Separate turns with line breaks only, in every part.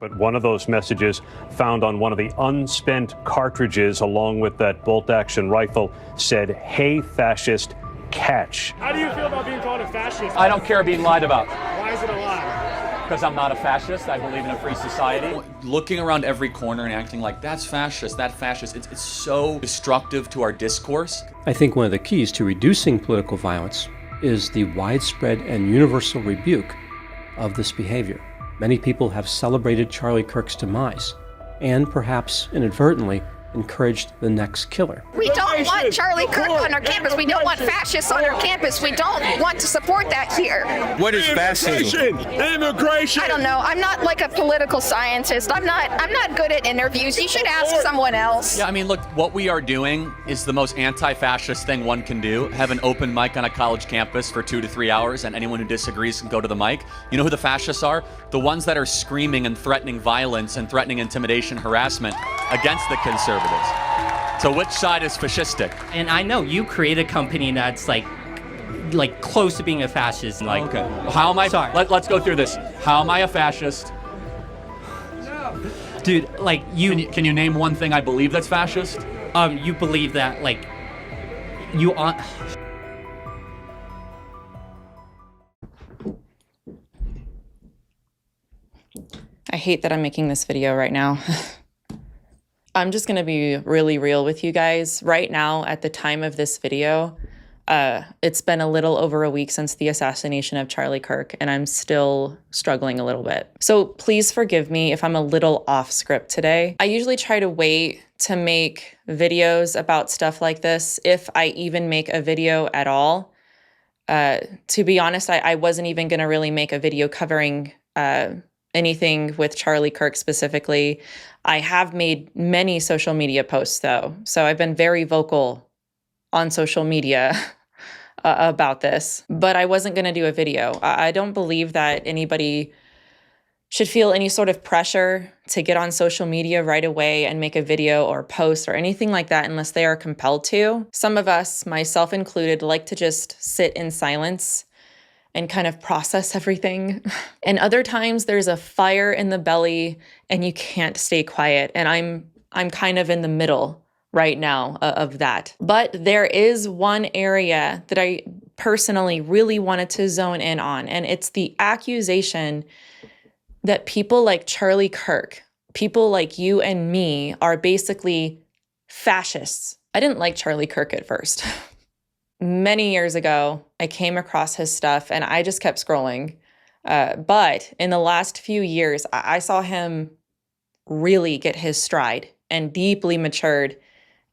But one of those messages found on one of the unspent cartridges along with that bolt-action rifle said, "Hey, fascist, catch."
How do you feel about being called a fascist?
I don't care being lied about.
Why is it a lie?
Because I'm not a fascist. I believe in a free society.
Looking around every corner and acting like that's fascist, it's so destructive to our discourse.
I think one of the keys to reducing political violence is the widespread and universal rebuke of this behavior. Many people have celebrated Charlie Kirk's demise and perhaps inadvertently encouraged the next killer.
We don't want Charlie Kirk on our campus. We don't want fascists on our campus. We don't want to support that here.
What is fascism?
Immigration.
I don't know. I'm not like a political scientist. I'm not good at interviews. You should ask someone else.
Yeah, I mean, look, what we are doing is the most anti-fascist thing one can do. Have an open mic on a college campus for 2 to 3 hours, and anyone who disagrees can go to the mic. You know who the fascists are? The ones that are screaming and threatening violence and threatening intimidation, harassment against the conservatives. So which side is fascistic?
And I know you create a company that's like close to being a fascist. Like,
okay. How am I?
Sorry.
Let's go through this. How am I a fascist?
Dude, like you.
Can you name one thing I believe that's fascist?
You believe that you on.
I hate that I'm making this video right now. I'm just gonna be really real with you guys. Right now, at the time of this video, it's been a little over a week since the assassination of Charlie Kirk, and I'm still struggling a little bit. So please forgive me if I'm a little off script today. I usually try to wait to make videos about stuff like this, if I even make a video at all. To be honest, I wasn't even gonna really make a video covering anything with Charlie Kirk specifically. I have made many social media posts though, so I've been very vocal on social media about this, but I wasn't going to do a video. I don't believe that anybody should feel any sort of pressure to get on social media right away and make a video or post or anything like that unless they are compelled to. Some of us, myself included, like to just sit in silence and kind of process everything. And other times there's a fire in the belly and you can't stay quiet. And I'm kind of in the middle right now of that. But there is one area that I personally really wanted to zone in on, and it's the accusation that people like Charlie Kirk, people like you and me, are basically fascists. I didn't like Charlie Kirk at first. Many years ago, I came across his stuff and I just kept scrolling. But in the last few years, I saw him really get his stride and deeply matured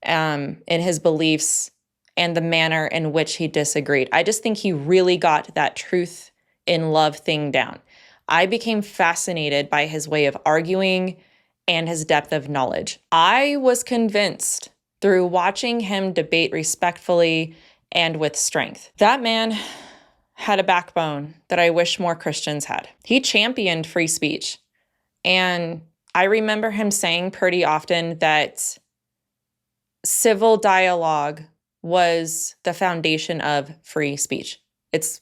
in his beliefs and the manner in which he disagreed. I just think he really got that truth in love thing down. I became fascinated by his way of arguing and his depth of knowledge. I was convinced through watching him debate respectfully and with strength. That man had a backbone that I wish more Christians had. He championed free speech. And I remember him saying pretty often that civil dialogue was the foundation of free speech. It's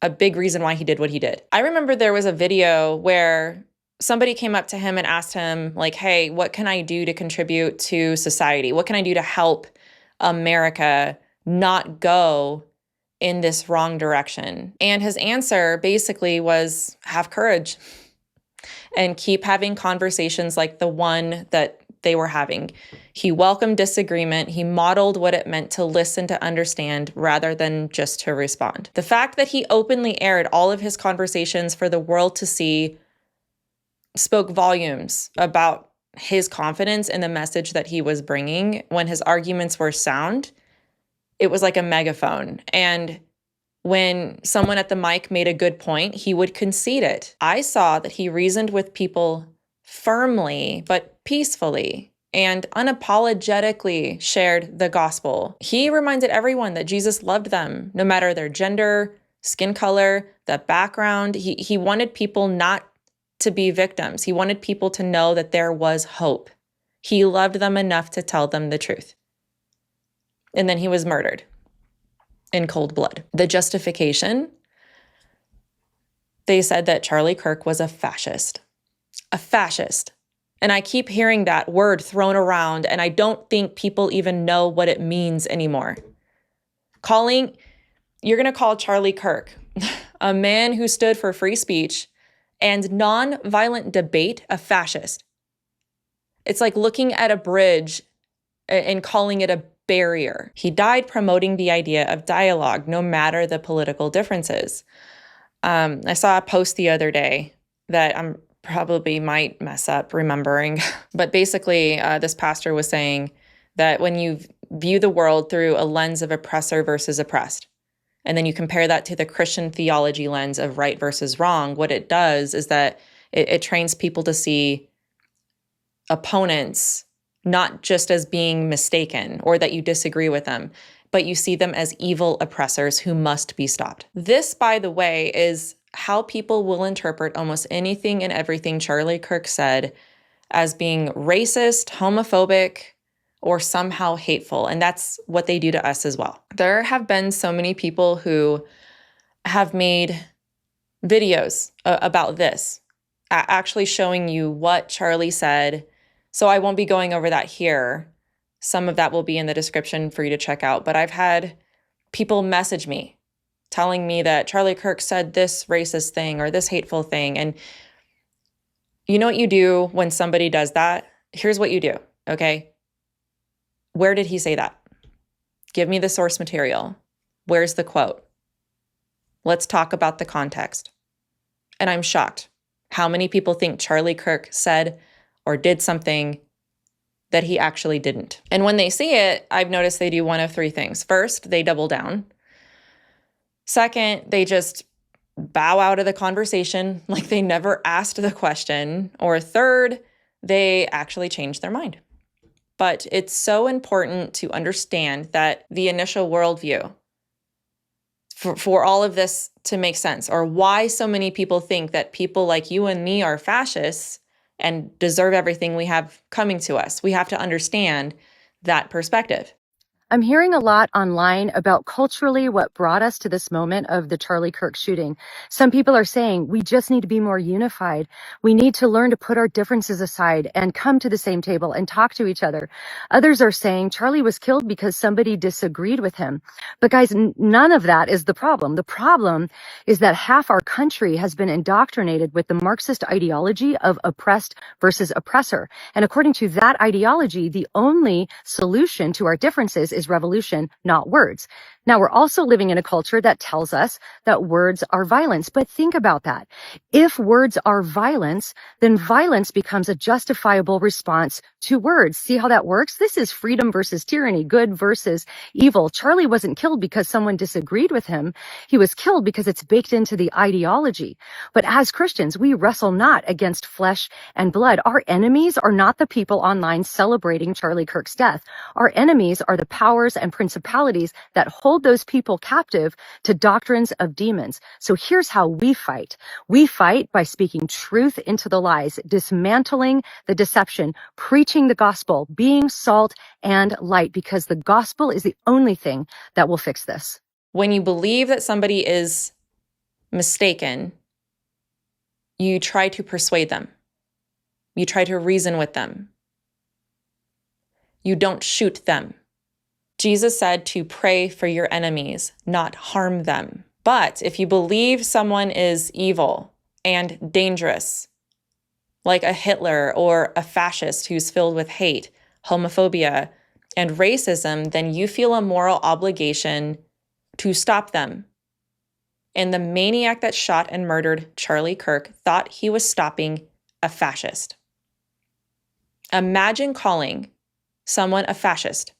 a big reason why he did what he did. I remember there was a video where somebody came up to him and asked him, like, hey, what can I do to contribute to society? What can I do to help America not go in this wrong direction? And his answer basically was, have courage and keep having conversations like the one that they were having. He welcomed disagreement. He modeled what it meant to listen to understand rather than just to respond. The fact that he openly aired all of his conversations for the world to see spoke volumes about his confidence in the message that he was bringing. When his arguments were sound, it was like a megaphone. And when someone at the mic made a good point, he would concede it. I saw that he reasoned with people firmly, but peacefully, and unapologetically shared the gospel. He reminded everyone that Jesus loved them, no matter their gender, skin color, the background. He wanted people not to be victims. He wanted people to know that there was hope. He loved them enough to tell them the truth. And then he was murdered in cold blood. The justification, they said that Charlie Kirk was a fascist. a fascist. And I keep hearing that word thrown around, and I don't think people even know what it means anymore. You're going to call Charlie Kirk, a man who stood for free speech and nonviolent debate, a fascist. It's like looking at a bridge and calling it a barrier. He died promoting the idea of dialogue, no matter the political differences. I saw a post the other day that I'm probably might mess up remembering, but basically this pastor was saying that when you view the world through a lens of oppressor versus oppressed, and then you compare that to the Christian theology lens of right versus wrong, what it does is that it trains people to see opponents not just as being mistaken or that you disagree with them, but you see them as evil oppressors who must be stopped. This, by the way, is how people will interpret almost anything and everything Charlie Kirk said as being racist, homophobic, or somehow hateful. And that's what they do to us as well. There have been so many people who have made videos about this, actually showing you what Charlie said. So I won't be going over that here. Some of that will be in the description for you to check out. But I've had people message me telling me that Charlie Kirk said this racist thing or this hateful thing. And you know what you do when somebody does that? Here's what you do, okay? Where did he say that? Give me the source material. Where's the quote? Let's talk about the context. And I'm shocked how many people think Charlie Kirk said or did something that he actually didn't. And when they see it, I've noticed they do one of three things. First, they double down. Second, they just bow out of the conversation like they never asked the question. Or third, they actually change their mind. But it's so important to understand that the initial worldview, for all of this to make sense, or why so many people think that people like you and me are fascists and deserve everything we have coming to us. We have to understand that perspective.
I'm hearing a lot online about culturally what brought us to this moment of the Charlie Kirk shooting. Some people are saying we just need to be more unified. We need to learn to put our differences aside and come to the same table and talk to each other. Others are saying Charlie was killed because somebody disagreed with him. But guys, none of that is the problem. The problem is that half our country has been indoctrinated with the Marxist ideology of oppressed versus oppressor. And according to that ideology, the only solution to our differences is revolution, not words. Now, we're also living in a culture that tells us that words are violence. But think about that. If words are violence, then violence becomes a justifiable response to words. See how that works? This is freedom versus tyranny, good versus evil. Charlie wasn't killed because someone disagreed with him. He was killed because it's baked into the ideology. But as Christians, we wrestle not against flesh and blood. Our enemies are not the people online celebrating Charlie Kirk's death. Our enemies are the powers and principalities that hold those people captive to doctrines of demons. So here's how we fight. We fight by speaking truth into the lies, dismantling the deception, preaching the gospel, being salt and light, because the gospel is the only thing that will fix this.
When you believe that somebody is mistaken, you try to persuade them. You try to reason with them. You don't shoot them. Jesus said to pray for your enemies, not harm them. But if you believe someone is evil and dangerous, like a Hitler or a fascist who's filled with hate, homophobia, and racism, then you feel a moral obligation to stop them. And the maniac that shot and murdered Charlie Kirk thought he was stopping a fascist. Imagine calling someone a fascist,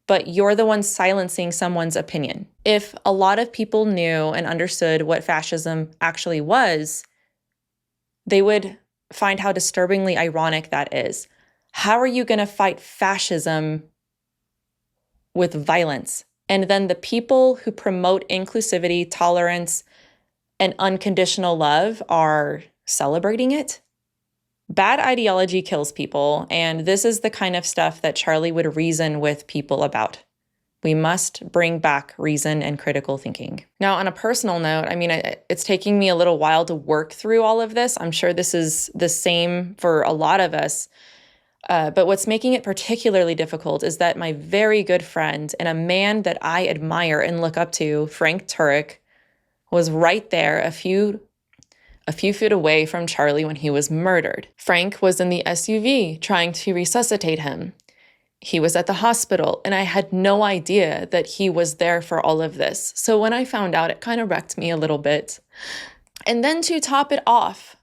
but you're the one silencing someone's opinion. If a lot of people knew and understood what fascism actually was, they would find how disturbingly ironic that is. How are you going to fight fascism with violence? And then the people who promote inclusivity, tolerance, and unconditional love are celebrating it? Bad ideology kills people, and this is the kind of stuff that Charlie would reason with people about. We must bring back reason and critical thinking. Now, on a personal note, I mean, it's taking me a little while to work through all of this. I'm sure this is the same for a lot of us. But what's making it particularly difficult is that my very good friend and a man that I admire and look up to, Frank Turek, was right there a few feet away from Charlie when he was murdered. Frank was in the SUV trying to resuscitate him. He was at the hospital, and I had no idea that he was there for all of this. So when I found out, it kind of wrecked me a little bit. And then to top it off,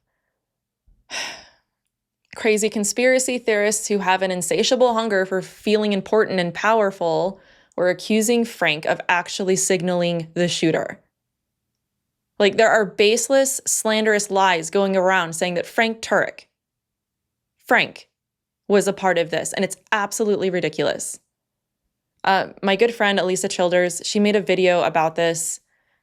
crazy conspiracy theorists who have an insatiable hunger for feeling important and powerful were accusing Frank of actually signaling the shooter. Like, there are baseless, slanderous lies going around saying that Frank was a part of this, and it's absolutely ridiculous. My good friend, Elisa Childers, she made a video about this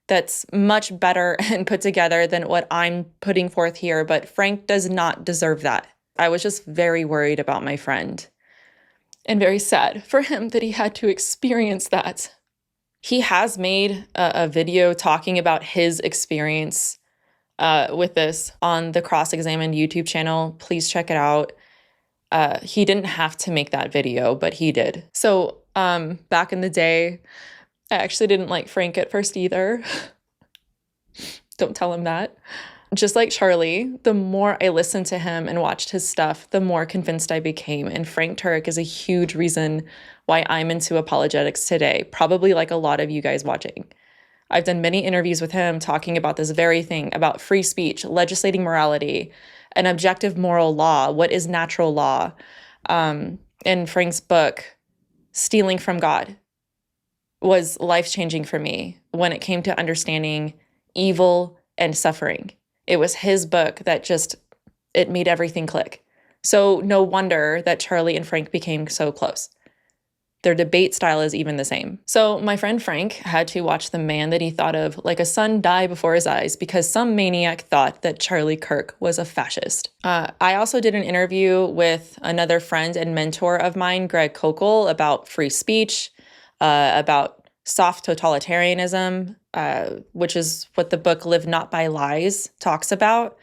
that's much better and put together than what I'm putting forth here, but Frank does not deserve that. I was just very worried about my friend and very sad for him that he had to experience that. He has made a video talking about his experience with this on the Cross-Examined YouTube channel. Please check it out. He didn't have to make that video, but he did. So back in the day, I actually didn't like Frank at first either. Don't tell him that. Just like Charlie, the more I listened to him and watched his stuff, the more convinced I became. And Frank Turek is a huge reason why I'm into apologetics today, probably like a lot of you guys watching. I've done many interviews with him talking about this very thing, about free speech, legislating morality, an objective moral law, what is natural law. In Frank's book, Stealing from God, was life-changing for me when it came to understanding evil and suffering. It was his book that it made everything click. So no wonder that Charlie and Frank became so close. Their debate style is even the same. So my friend Frank had to watch the man that he thought of like a son die before his eyes because some maniac thought that Charlie Kirk was a fascist. I also did an interview with another friend and mentor of mine, Greg Kokel, about free speech, about soft totalitarianism, which is what the book Live Not by Lies talks about.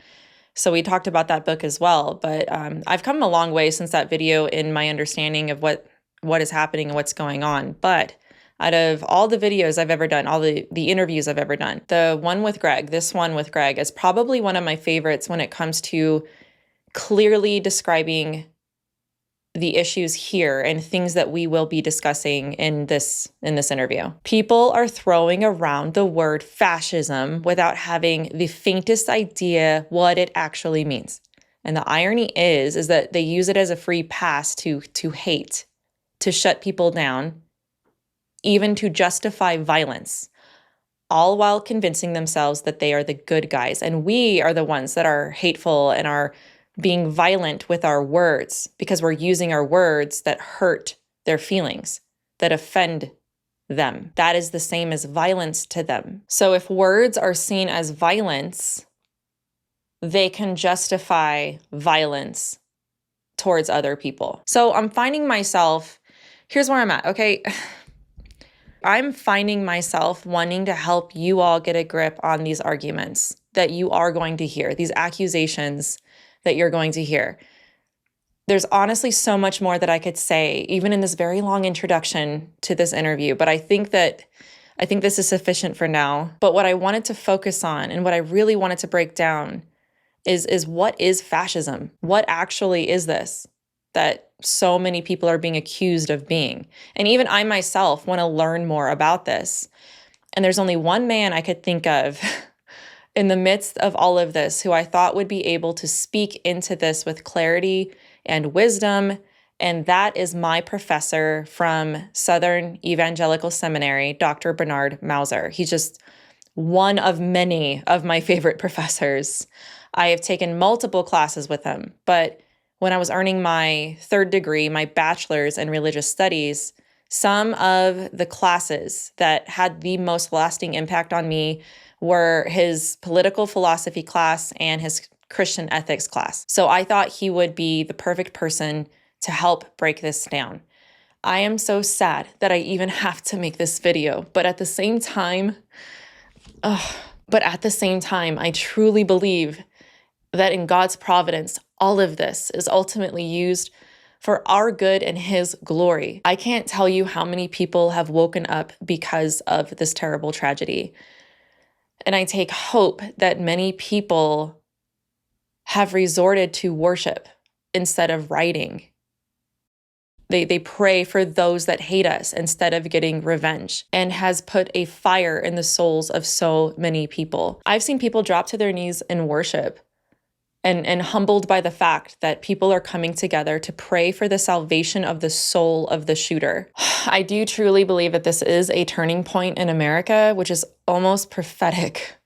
So we talked about that book as well. But I've come a long way since that video in my understanding of what is happening and what's going on. But out of all the videos I've ever done, all the interviews I've ever done, this one with Greg is probably one of my favorites when it comes to clearly describing the issues here and things that we will be discussing in this interview. People are throwing around the word fascism without having the faintest idea what it actually means. And the irony is that they use it as a free pass to hate, to shut people down, even to justify violence, all while convincing themselves that they are the good guys. And we are the ones that are hateful and are being violent with our words because we're using our words that hurt their feelings, that offend them. That is the same as violence to them. So if words are seen as violence, they can justify violence towards other people. So I'm finding myself, here's where I'm at, okay? I'm finding myself wanting to help you all get a grip on these arguments that you are going to hear, these accusations that you're going to hear. There's honestly so much more that I could say, even in this very long introduction to this interview, but I think this is sufficient for now. But what I wanted to focus on and what I really wanted to break down is what is fascism? What actually is this that so many people are being accused of being? And even I myself want to learn more about this. And there's only one man I could think of in the midst of all of this who I thought would be able to speak into this with clarity and wisdom, and that is my professor from Southern Evangelical Seminary, Dr. Bernard Mauser. He's just one of many of my favorite professors. I have taken multiple classes with him, but when I was earning my third degree, my bachelor's in religious studies, some of the classes that had the most lasting impact on me were his political philosophy class and his Christian ethics class. So I thought he would be the perfect person to help break this down. I am so sad that I even have to make this video, but at the same time, I truly believe that in God's providence, all of this is ultimately used for our good and His glory. I can't tell you how many people have woken up because of this terrible tragedy. And I take hope that many people have resorted to worship instead of writing. They pray for those that hate us instead of getting revenge, and has put a fire in the souls of so many people. I've seen people drop to their knees in worship and humbled by the fact that people are coming together to pray for the salvation of the soul of the shooter. I do truly believe that this is a turning point in America, which is almost prophetic,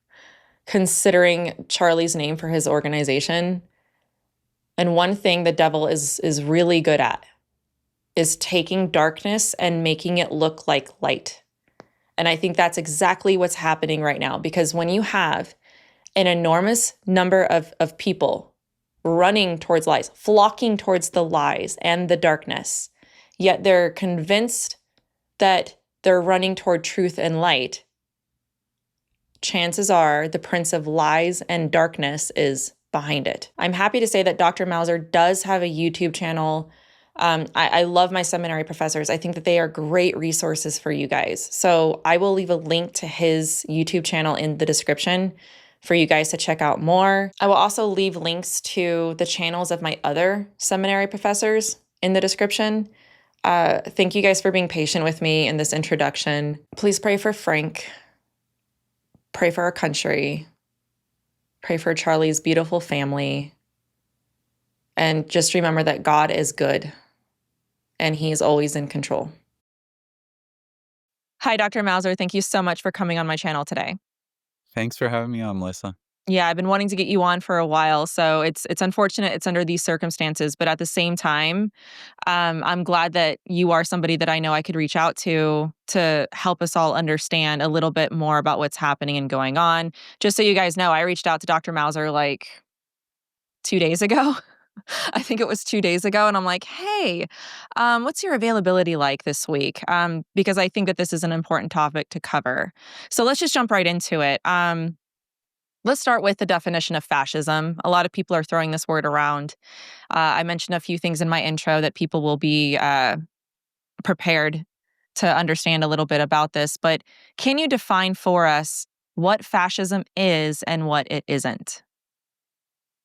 considering Charlie's name for his organization. And one thing the devil is really good at is taking darkness and making it look like light. And I think that's exactly what's happening right now, because when you have an enormous number of people running towards lies, flocking towards the lies and the darkness, yet they're convinced that they're running toward truth and light, chances are the prince of lies and darkness is behind it. I'm happy to say that Dr. Mauser does have a YouTube channel. I love my seminary professors. I think that they are great resources for you guys. So I will leave a link to his YouTube channel in the description for you guys to check out more. I will also leave links to the channels of my other seminary professors in the description. Thank you guys for being patient with me in this introduction. Please pray for Frank. Pray for our country. Pray for Charlie's beautiful family. And just remember that God is good and He is always in control. Hi, Dr. Mauser. Thank you so much for coming on my channel today.
Thanks for having me on, Melissa.
Yeah, I've been wanting to get you on for a while, so it's unfortunate it's under these circumstances, but at the same time, I'm glad that you are somebody that I know I could reach out to help us all understand a little bit more about what's happening and going on. Just so you guys know, I reached out to Dr. Mauser like 2 days ago. I think it was 2 days ago. And I'm like, hey, what's your availability like this week? Because I think that this is an important topic to cover. So let's just jump right into it. Let's start with the definition of fascism. A lot of people are throwing this word around. I mentioned a few things in my intro that people will be prepared to understand a little bit about this. But can you define for us what fascism is and what it isn't?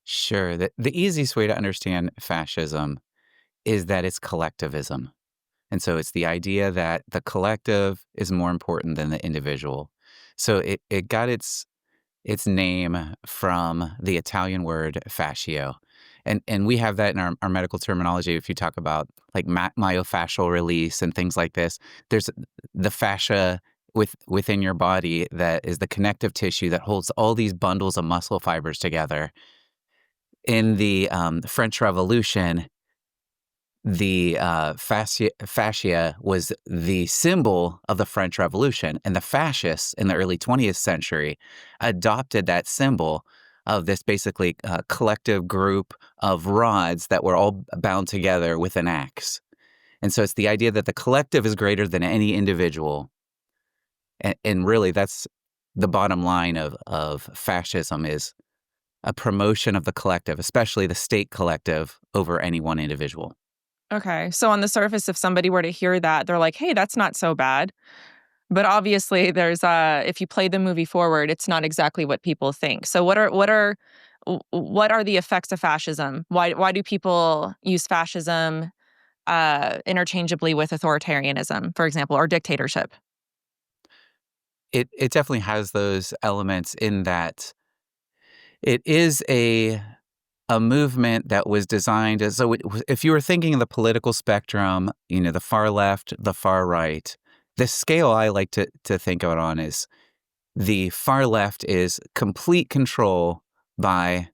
Sure. The easiest way to understand fascism is that it's collectivism. And so it's the idea that the collective is more important than the individual. So it got its name from the Italian word fascio. And we have that in our medical terminology. If you talk about like myofascial release and things like this, there's the fascia within your body that is the connective tissue that holds all these bundles of muscle fibers together. In the French Revolution, the fascia was the symbol of the French Revolution, and the fascists in the early 20th century adopted that symbol of this basically collective group of rods that were all bound together with an axe. And so it's the idea that the collective is greater than any individual. And really, that's the bottom line of fascism, is a promotion of the collective, especially the state collective, over any one individual.
Okay. So on the surface, if somebody were to hear that, they're like, hey, that's not so bad. But obviously there's if you play the movie forward, it's not exactly what people think. So what are the effects of fascism? Why do people use fascism interchangeably with authoritarianism, for example, or dictatorship?
It definitely has those elements in that it is a movement that was designed as, so if you were thinking of the political spectrum, the far left, the far right, the scale I like to think of it on is the far left is complete control by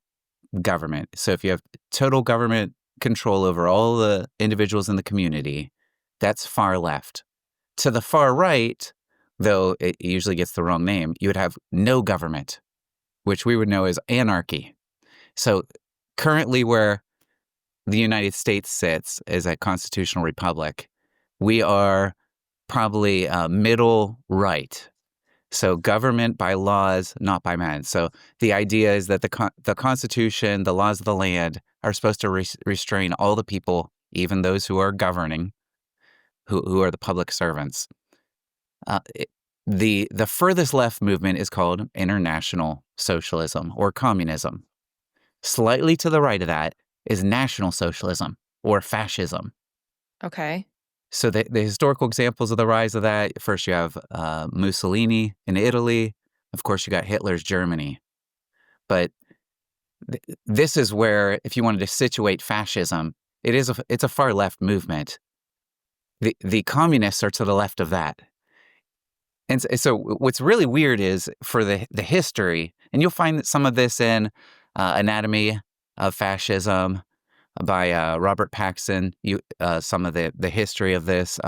government. So if you have total government control over all the individuals in the community, that's far left. To the far right, though it usually gets the wrong name, you would have no government, which we would know as anarchy. So currently where the United States sits as a constitutional republic, We are probably middle right. So government by laws, not by men. So the idea is that the Constitution, the laws of the land are supposed to restrain all the people, even those who are governing, who are the public servants. The furthest left movement is called international socialism or communism. Slightly to the right of that is National Socialism or fascism.
Okay.
So the historical examples of the rise of that, first you have Mussolini in Italy. Of course, you got Hitler's Germany. But this is where, if you wanted to situate fascism, it's a far left movement. The communists are to the left of that. And so what's really weird is for the history, and you'll find that some of this in Anatomy of Fascism by Robert Paxson, some of the history of this,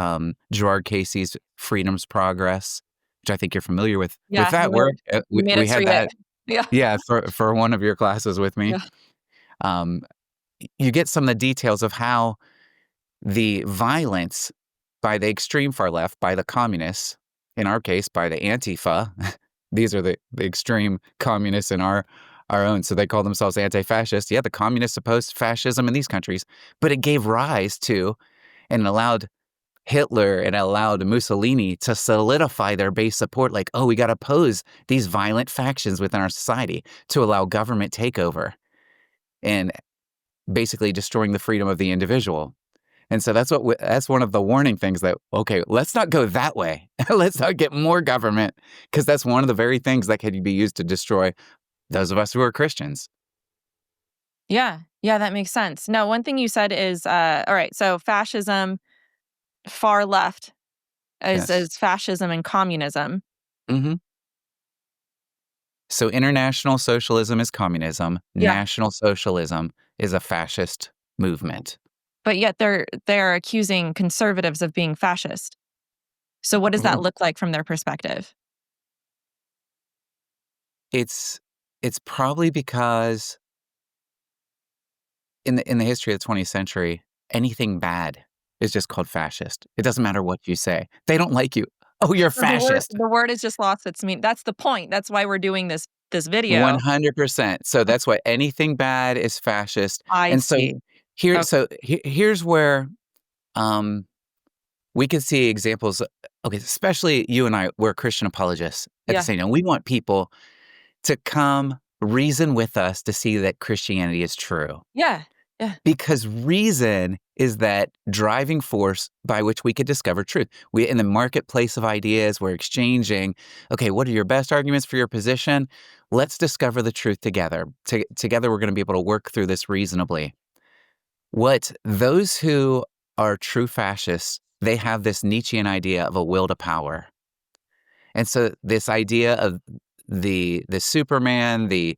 Gerard Casey's Freedom's Progress, which I think you're familiar with that work. We had that for one of your classes with me. Yeah. You get some of the details of how the violence by the extreme far left, by the communists, in our case, by the antifa, these are the extreme communists in our own. So they call themselves anti-fascist. Yeah, the communists opposed fascism in these countries, but it gave rise to and allowed Hitler and allowed Mussolini to solidify their base support. Like, oh, we got to oppose these violent factions within our society to allow government takeover and basically destroying the freedom of the individual. And so that's one of the warning things that, okay, let's not go that way. Let's not get more government, because that's one of the very things that could be used to destroy those of us who are Christians.
Yeah, that makes sense. Now, one thing you said is, all right, so fascism, far left, is fascism and communism.
Mm-hmm. So international socialism is communism. Yeah. National socialism is a fascist movement.
But yet they're accusing conservatives of being fascist. So what does that look like from their perspective?
It's probably because in the history of the 20th century, anything bad is just called fascist. It doesn't matter what you say. They don't like you. Oh, you're fascist.
The word has just lost its meaning. That's the point. That's why we're doing this video.
100%. So that's why anything bad is fascist.
I see.
So here's where we could see examples. Okay, especially you and I, we're Christian apologists at the same time. We want people to come reason with us to see that Christianity is true.
Yeah.
Because reason is that driving force by which we could discover truth. We, in the marketplace of ideas, we're exchanging, okay, what are your best arguments for your position? Let's discover the truth together. Together, we're going to be able to work through this reasonably. What those who are true fascists, they have this Nietzschean idea of a will to power. And so this idea of the Superman, the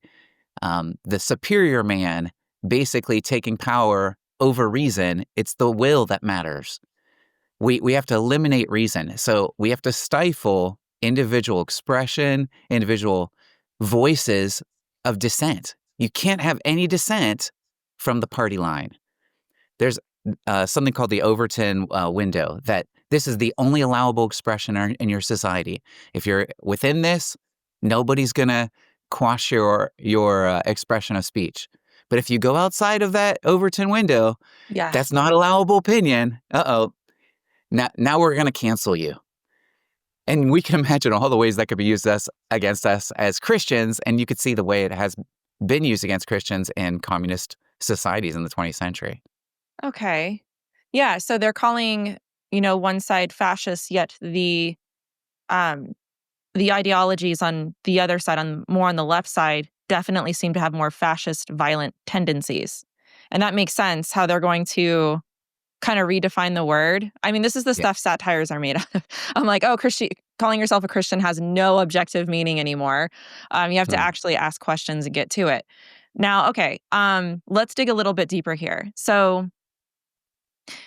superior man, basically taking power over reason, it's the will that matters. We have to eliminate reason. So we have to stifle individual expression, individual voices of dissent. You can't have any dissent from the party line. There's something called the Overton window, that this is the only allowable expression in your society. If you're within this, nobody's going to quash your expression of speech. But if you go outside of that Overton window, that's not allowable opinion. Uh-oh. Now we're going to cancel you. And we can imagine all the ways that could be used against us as Christians, and you could see the way it has been used against Christians in communist societies in the 20th century.
Okay. Yeah, so they're calling, one side fascist, yet the ideologies on the other side, more on the left side, definitely seem to have more fascist, violent tendencies. And that makes sense, how they're going to kind of redefine the word. I mean, this is the stuff satires are made of. I'm like, oh, calling yourself a Christian has no objective meaning anymore. You have to actually ask questions and get to it. Now, okay, let's dig a little bit deeper here. So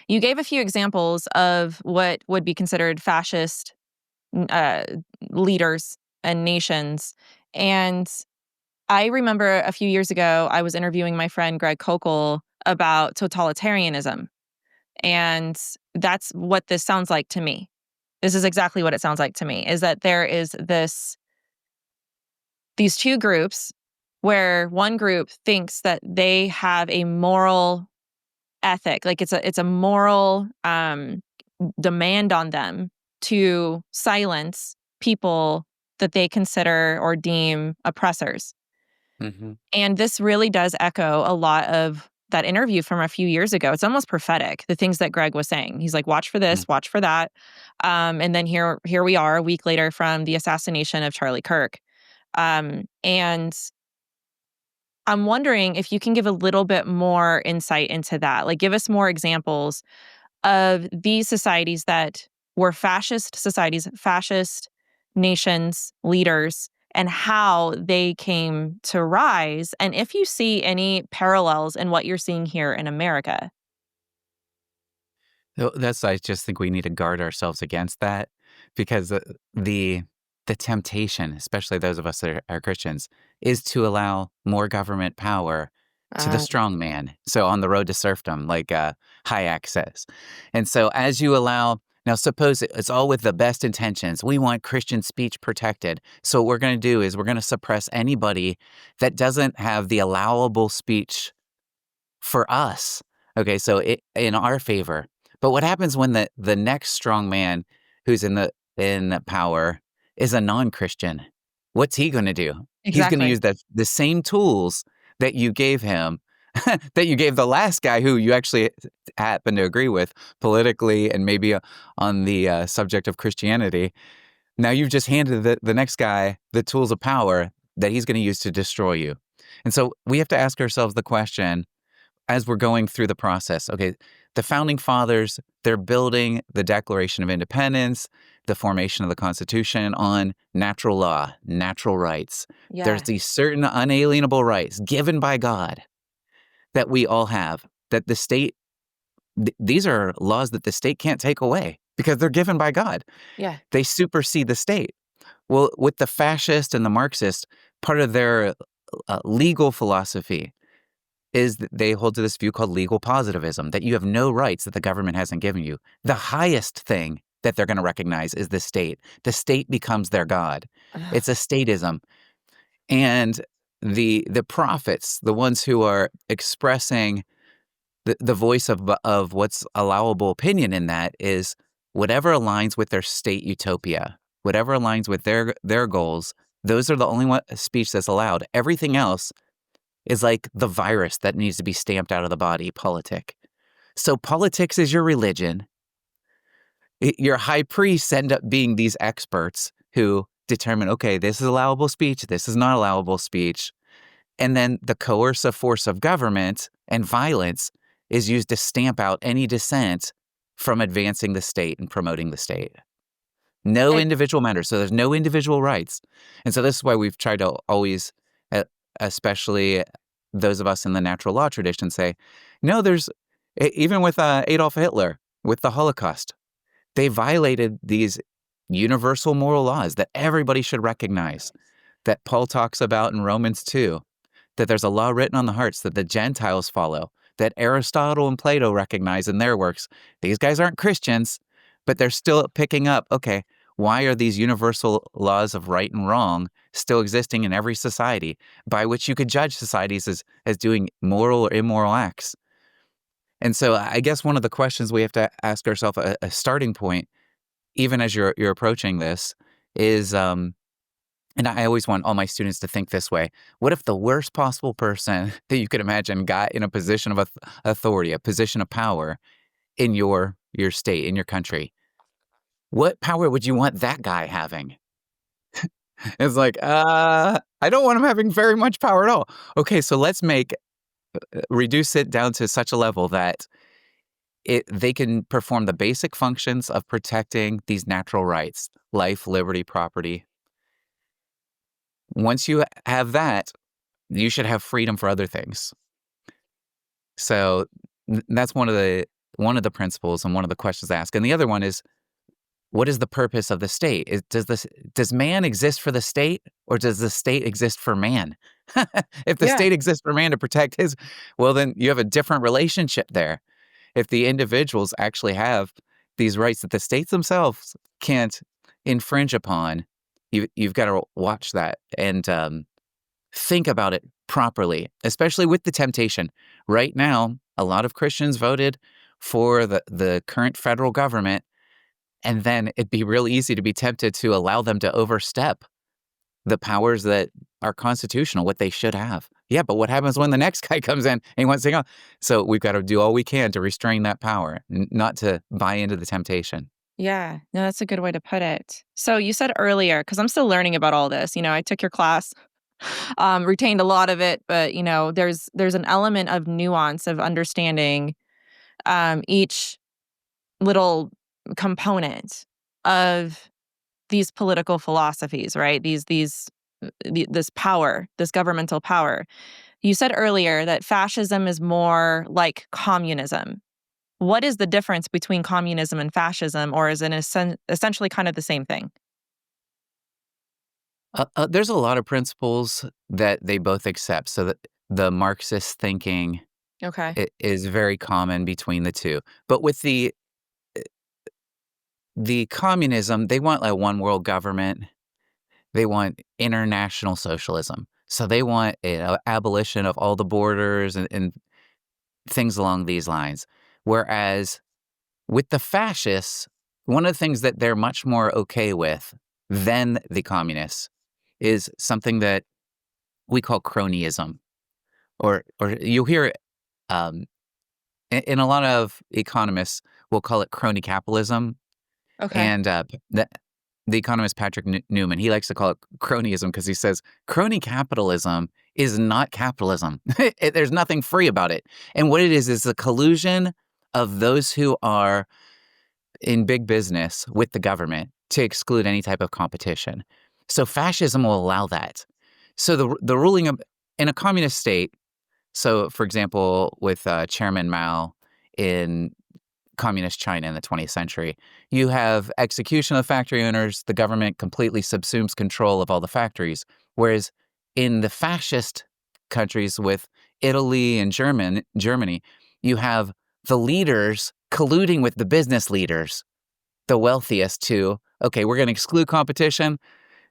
you gave a few examples of what would be considered fascist leaders and nations. And I remember a few years ago, I was interviewing my friend Greg Kokel about totalitarianism. And that's what this sounds like to me. This is exactly what it sounds like to me, is that there is these two groups where one group thinks that they have a moral ethic, like it's a moral demand on them to silence people that they consider or deem oppressors.
Mm-hmm.
And this really does echo a lot of that interview from a few years ago. It's almost prophetic, the things that Greg was saying. He's like, watch for this, watch for that. And then here we are a week later from the assassination of Charlie Kirk. And I'm wondering if you can give a little bit more insight into that. Like, give us more examples of these societies that were fascist societies, fascist nations, leaders, and how they came to rise. And if you see any parallels in what you're seeing here in America.
I just think we need to guard ourselves against that, because the temptation, especially those of us that are Christians, is to allow more government power to the strong man. So on the road to serfdom, like Hayek says. And so as you allow, now suppose it's all with the best intentions. We want Christian speech protected. So what we're going to do is we're going to suppress anybody that doesn't have the allowable speech for us. Okay, so in our favor. But what happens when the next strong man who's in power is a non-Christian? What's he going to do?
Exactly.
He's going to use the same tools that you gave him, that you gave the last guy who you actually happen to agree with politically and maybe on the subject of Christianity. Now you've just handed the next guy the tools of power that he's going to use to destroy you. And so we have to ask ourselves the question, as we're going through the process, okay, the founding fathers, they're building the Declaration of Independence, the formation of the Constitution on natural law, natural rights.
Yeah.
There's these certain unalienable rights given by God that we all have, that the state, these are laws that the state can't take away because they're given by God.
Yeah.
They supersede the state. Well, with the fascist and the Marxist, part of their legal philosophy is that they hold to this view called legal positivism, that you have no rights that the government hasn't given you. The highest thing that they're going to recognize is the state. The state becomes their God. It's a statism. And the prophets, the ones who are expressing the voice of what's allowable opinion in that, is whatever aligns with their state utopia, whatever aligns with their goals, those are the only speech that's allowed. Everything else is like the virus that needs to be stamped out of the body, politic. So politics is your religion. Your high priests end up being these experts who determine, okay, this is allowable speech, this is not allowable speech. And then the coercive force of government and violence is used to stamp out any dissent from advancing the state and promoting the state. No individual matters. So there's no individual rights. And so this is why we've tried to always, especially those of us in the natural law tradition, say, no, there's, even with Adolf Hitler, with the Holocaust, they violated these universal moral laws that everybody should recognize, that Paul talks about in Romans 2, that there's a law written on the hearts that the Gentiles follow, that Aristotle and Plato recognize in their works. These guys aren't Christians, but they're still picking up, okay, why are these universal laws of right and wrong still existing in every society, by which you could judge societies as doing moral or immoral acts? And so I guess one of the questions we have to ask ourselves, a starting point, even as you're approaching this, is, and I always want all my students to think this way, what if the worst possible person that you could imagine got in a position of authority, a position of power in your state, in your country? What power would you want that guy having? It's like, I don't want him having very much power at all. Okay, so let's reduce it down to such a level that they can perform the basic functions of protecting these natural rights, life, liberty, property. Once you have that, you should have freedom for other things. So that's one of the principles and one of the questions I ask. And the other one is, what is the purpose of the state? Does man exist for the state, or does the state exist for man? If the state exists for man to protect his, well, then you have a different relationship there. if the individuals actually have these rights that the states themselves can't infringe upon, you've got to watch that and think about it properly, especially with the temptation. Right now, a lot of Christians voted for the current federal government, and then it'd be real easy to be tempted to allow them to overstep the powers that are constitutional, what they should have. Yeah, but what happens when the next guy comes in and he wants to go? So we've got to do all we can to restrain that power, not to buy into the temptation.
Yeah, no, that's a good way to put it. So you said earlier, because I'm still learning about all this, I took your class, retained a lot of it, but there's an element of nuance of understanding each little component of these political philosophies, right? This power, this governmental power. You said earlier that fascism is more like communism. What is the difference between communism and fascism, or is it essentially kind of the same thing?
There's a lot of principles that they both accept. So that the Marxist thinking
Okay.
is very common between the two. But with the communism, they want like one world government. They want international socialism. So they want an abolition of all the borders and things along these lines. Whereas with the fascists, one of the things that they're much more okay with than the communists is something that we call cronyism, or you'll hear it in a lot of economists will call it crony capitalism.
Okay.
And the economist Patrick Newman, he likes to call it cronyism because he says crony capitalism is not capitalism. There's nothing free about it. And what it is the collusion of those who are in big business with the government to exclude any type of competition. So fascism will allow that. So the ruling of, in a communist state, so for example, with Chairman Mao in communist China in the 20th century, you have execution of factory owners. The government completely subsumes control of all the factories. Whereas in the fascist countries with Italy and Germany, you have the leaders colluding with the business leaders, the wealthiest, to, okay, we're going to exclude competition.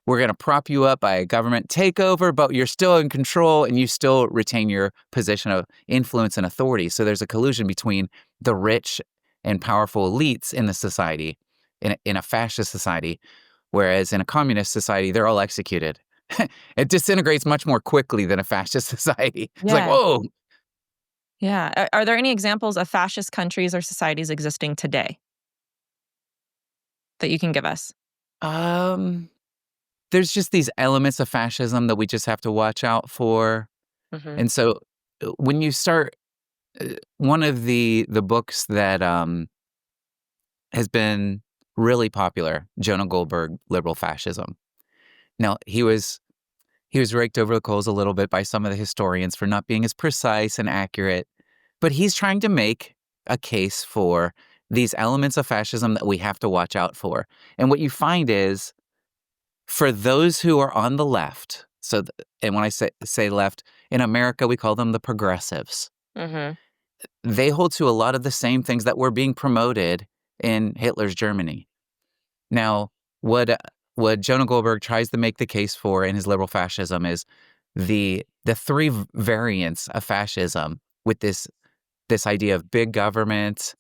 We're going to prop you up by a government takeover, but you're still in control and you still retain your position of influence and authority. So there's a collusion between the rich and powerful elites in the society, in a fascist society, whereas in a communist society, they're all executed. It disintegrates much more quickly than a fascist society. It's like, whoa.
Yeah. Are there any examples of fascist countries or societies existing today that you can give us?
There's just these elements of fascism that we just have to watch out for.
Mm-hmm.
And so when you start, one of the books that has been really popular, Jonah Goldberg, Liberal Fascism. Now, he was raked over the coals a little bit by some of the historians for not being as precise and accurate, but he's trying to make a case for these elements of fascism that we have to watch out for. And what you find is, for those who are on the left, and when I say left, in America we call them the progressives.
Mm-hmm.
They hold to a lot of the same things that were being promoted in Hitler's Germany. Now, what Jonah Goldberg tries to make the case for in his liberal fascism is the three variants of fascism with this idea of big government.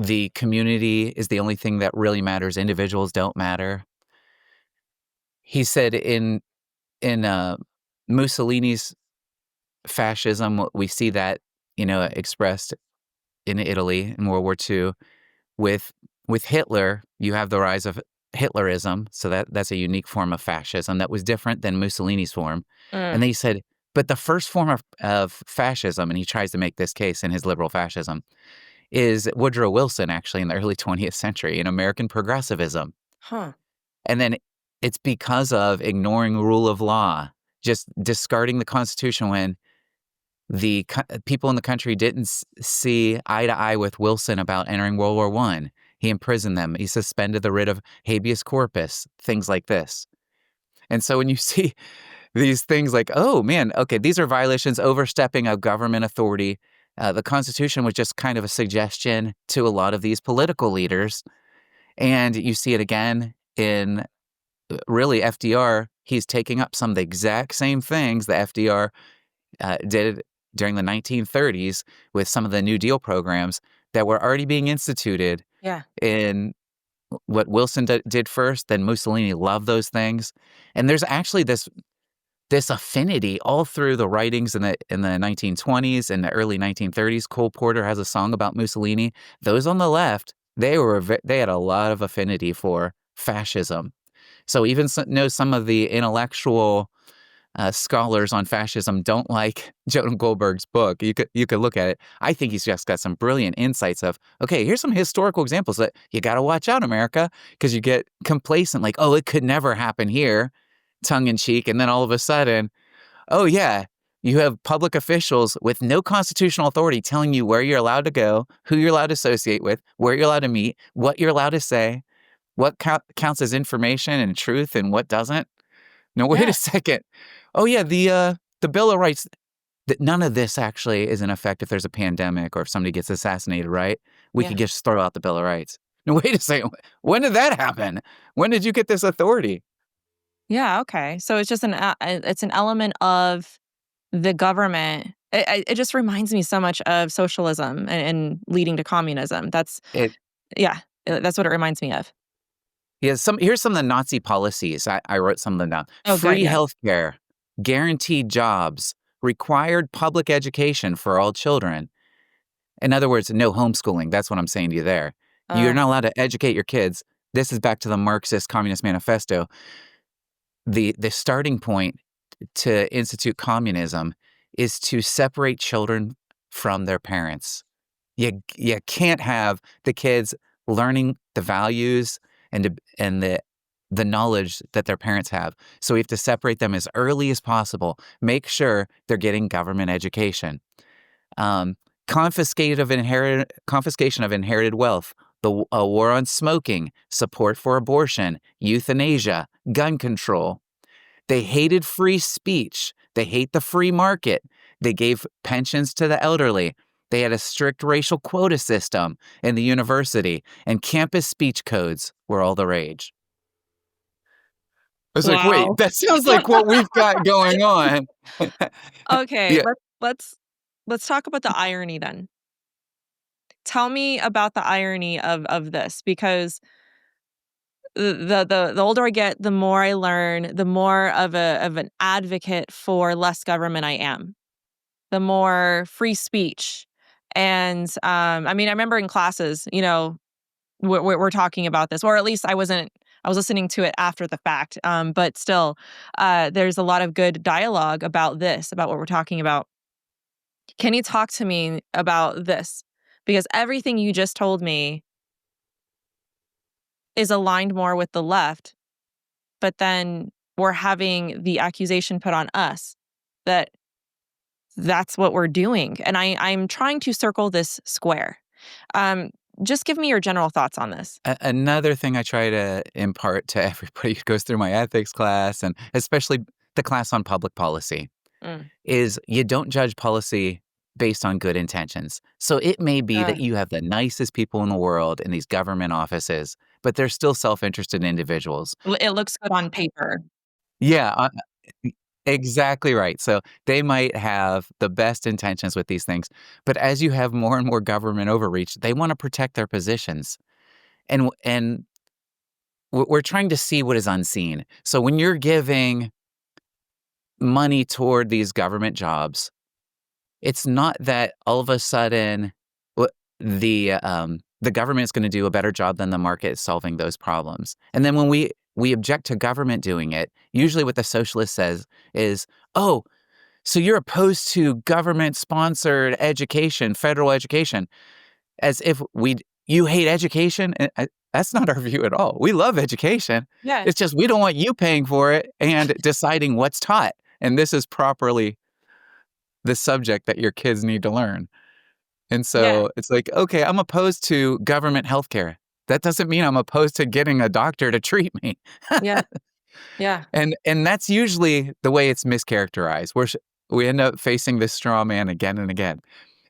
The community is the only thing that really matters. Individuals don't matter. He said in Mussolini's fascism, we see that expressed in Italy in World War II. With Hitler, you have the rise of Hitlerism, so that's a unique form of fascism that was different than Mussolini's form. And then he said, but the first form of fascism, and he tries to make this case in his liberal fascism, is Woodrow Wilson, actually, in the early 20th century, in American progressivism.
Huh.
And then it's because of ignoring rule of law, just discarding the Constitution when the people in the country didn't see eye to eye with Wilson about entering World War I. He imprisoned them. He suspended the writ of habeas corpus, things like this. And so when you see these things like, oh, man, okay, these are violations, overstepping of government authority, The Constitution was just kind of a suggestion to a lot of these political leaders. And you see it again in really FDR. He's taking up some of the exact same things that FDR did during the 1930s with some of the New Deal programs that were already being instituted in what Wilson did first. Then Mussolini loved those things. And there's actually this affinity all through the writings in the 1920s and the early 1930s. Cole Porter has a song about Mussolini. Those on the left, they had a lot of affinity for fascism. So even some of the intellectual scholars on fascism don't like Jonah Goldberg's book. You could look at it. I think he's just got some brilliant insights of, okay, here's some historical examples that you got to watch out, America, because you get complacent, like, oh, it could never happen here, tongue in cheek, and then all of a sudden, oh yeah, you have public officials with no constitutional authority telling you where you're allowed to go, who you're allowed to associate with, where you're allowed to meet, what you're allowed to say, what counts as information and truth and what doesn't. No, wait a second. Oh yeah, the Bill of Rights. That none of this actually is in effect if there's a pandemic or if somebody gets assassinated, right? We could just throw out the Bill of Rights. No, wait a second. When did that happen? When did you get this authority?
Yeah, okay. So it's just it's an element of the government. It just reminds me so much of socialism and leading to communism. That's what it reminds me of.
Yeah, here's some of the Nazi policies. I wrote some of them down. Free healthcare, guaranteed jobs, required public education for all children. In other words, no homeschooling. That's what I'm saying to you there. You're not allowed to educate your kids. This is back to the Marxist Communist Manifesto. The starting point to institute communism is to separate children from their parents. You can't have the kids learning the values and the knowledge that their parents have. So we have to separate them as early as possible. Make sure they're getting government education. Confiscation of inherited wealth, a war on smoking, support for abortion, euthanasia, gun control. They hated free speech. They hate the free market. They gave pensions to the elderly. They had a strict racial quota system in the university, and campus speech codes were all the rage. I was like, wait, that sounds like what we've got going on.
Okay, let's talk about the irony then. Tell me about the irony of this, because the older I get, the more I learn, the more of an advocate for less government I am, the more free speech. And I mean, I remember in classes, we're talking about this, or at least I was listening to it after the fact. But still, there's a lot of good dialogue about this, about what we're talking about. Can you talk to me about this? Because everything you just told me is aligned more with the left, but then we're having the accusation put on us that that's what we're doing. And I'm trying to circle this square. Just give me your general thoughts on this.
Another thing I try to impart to everybody who goes through my ethics class, and especially the class on public policy, is you don't judge policy based on good intentions. So it may be that you have the nicest people in the world in these government offices, but they're still self-interested individuals.
It looks good on paper.
Yeah, exactly right. So they might have the best intentions with these things, but as you have more and more government overreach, they want to protect their positions. And we're trying to see what is unseen. So when you're giving money toward these government jobs, it's not that all of a sudden the government is going to do a better job than the market at solving those problems. And then when we object to government doing it, usually what the socialist says is, oh, so you're opposed to government-sponsored education, federal education, as if you hate education. And that's not our view at all. We love education.
Yeah.
It's just we don't want you paying for it and deciding what's taught. And this is properly the subject that your kids need to learn. And so it's like, okay, I'm opposed to government healthcare. That doesn't mean I'm opposed to getting a doctor to treat me.
Yeah.
And that's usually the way it's mischaracterized. We end up facing this straw man again and again.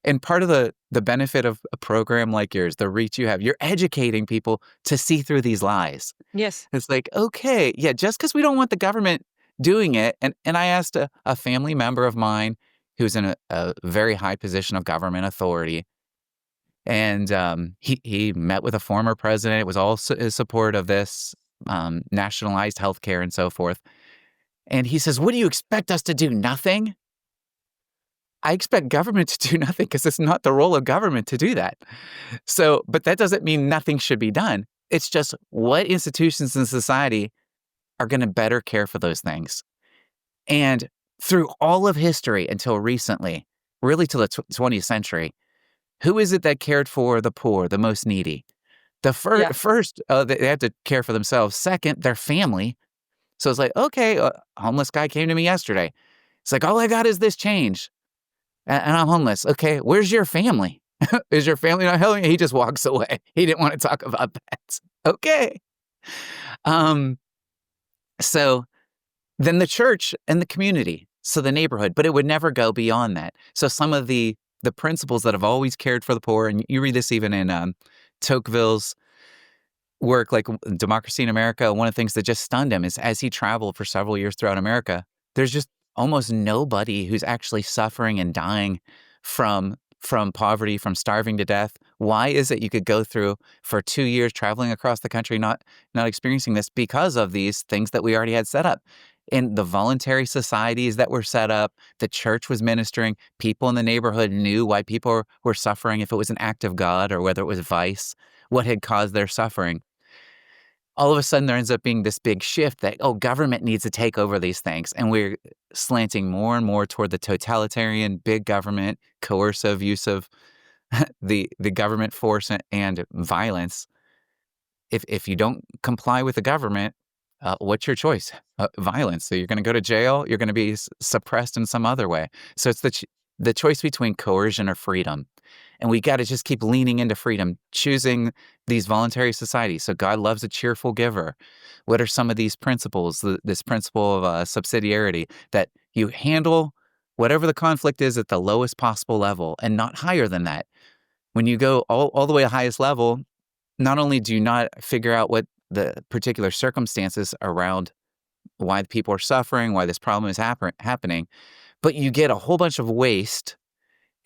And part of the benefit of a program like yours, the reach you have, you're educating people to see through these lies.
Yes.
It's like, okay, yeah, just because we don't want the government doing it. And I asked a family member of mine who's in a very high position of government authority. And he met with a former president. It was all his support of this nationalized healthcare and so forth. And he says, what do you expect us to do? Nothing? I expect government to do nothing because it's not the role of government to do that. So, but that doesn't mean nothing should be done. It's just what institutions in society are going to better care for those things. And through all of history until recently, really till the 20th century, who is it that cared for the poor, the most needy? The first, they had to care for themselves. Second, their family. So it's like, okay, a homeless guy came to me yesterday. It's like, all I got is this change. And I'm homeless. Okay, where's your family? Is your family not helping? He just walks away. He didn't want to talk about that. Okay. So then the church and the community, so the neighborhood, but it would never go beyond that. So some of the principles that have always cared for the poor, and you read this even in Tocqueville's work, like Democracy in America, one of the things that just stunned him is as he traveled for several years throughout America, there's just almost nobody who's actually suffering and dying from poverty, from starving to death. Why is it you could go through for 2 years traveling across the country not experiencing this? Because of these things that we already had set up. In the voluntary societies that were set up, the church was ministering. People in the neighborhood knew why people were suffering, if it was an act of God or whether it was vice, what had caused their suffering. All of a sudden, there ends up being this big shift that, government needs to take over these things. And we're slanting more and more toward the totalitarian, big government, coercive use of the government force and violence. If you don't comply with the government, what's your choice? Violence. So you're going to go to jail. You're going to be suppressed in some other way. So it's the choice between coercion or freedom. And we got to just keep leaning into freedom, choosing these voluntary societies. So God loves a cheerful giver. What are some of these principles? This principle of subsidiarity, that you handle whatever the conflict is at the lowest possible level and not higher than that. When you go all the way to the highest level, not only do you not figure out what the particular circumstances around why people are suffering, why this problem is happening, but you get a whole bunch of waste.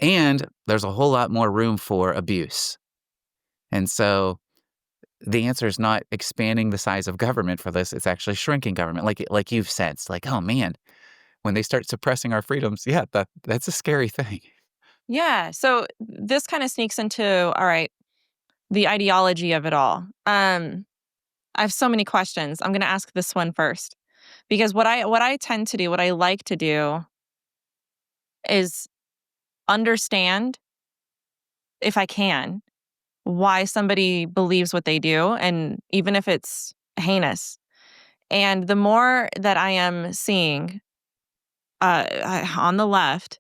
And there's a whole lot more room for abuse. And so the answer is not expanding the size of government for this. It's actually shrinking government, like you've said. It's like, oh, man, when they start suppressing our freedoms, that's a scary thing.
Yeah. So this kind of sneaks into, all right, the ideology of it all. I have so many questions. I'm going to ask this one first. Because what I tend to do, what I like to do is understand, if I can, why somebody believes what they do, and even if it's heinous. And the more that I am seeing on the left,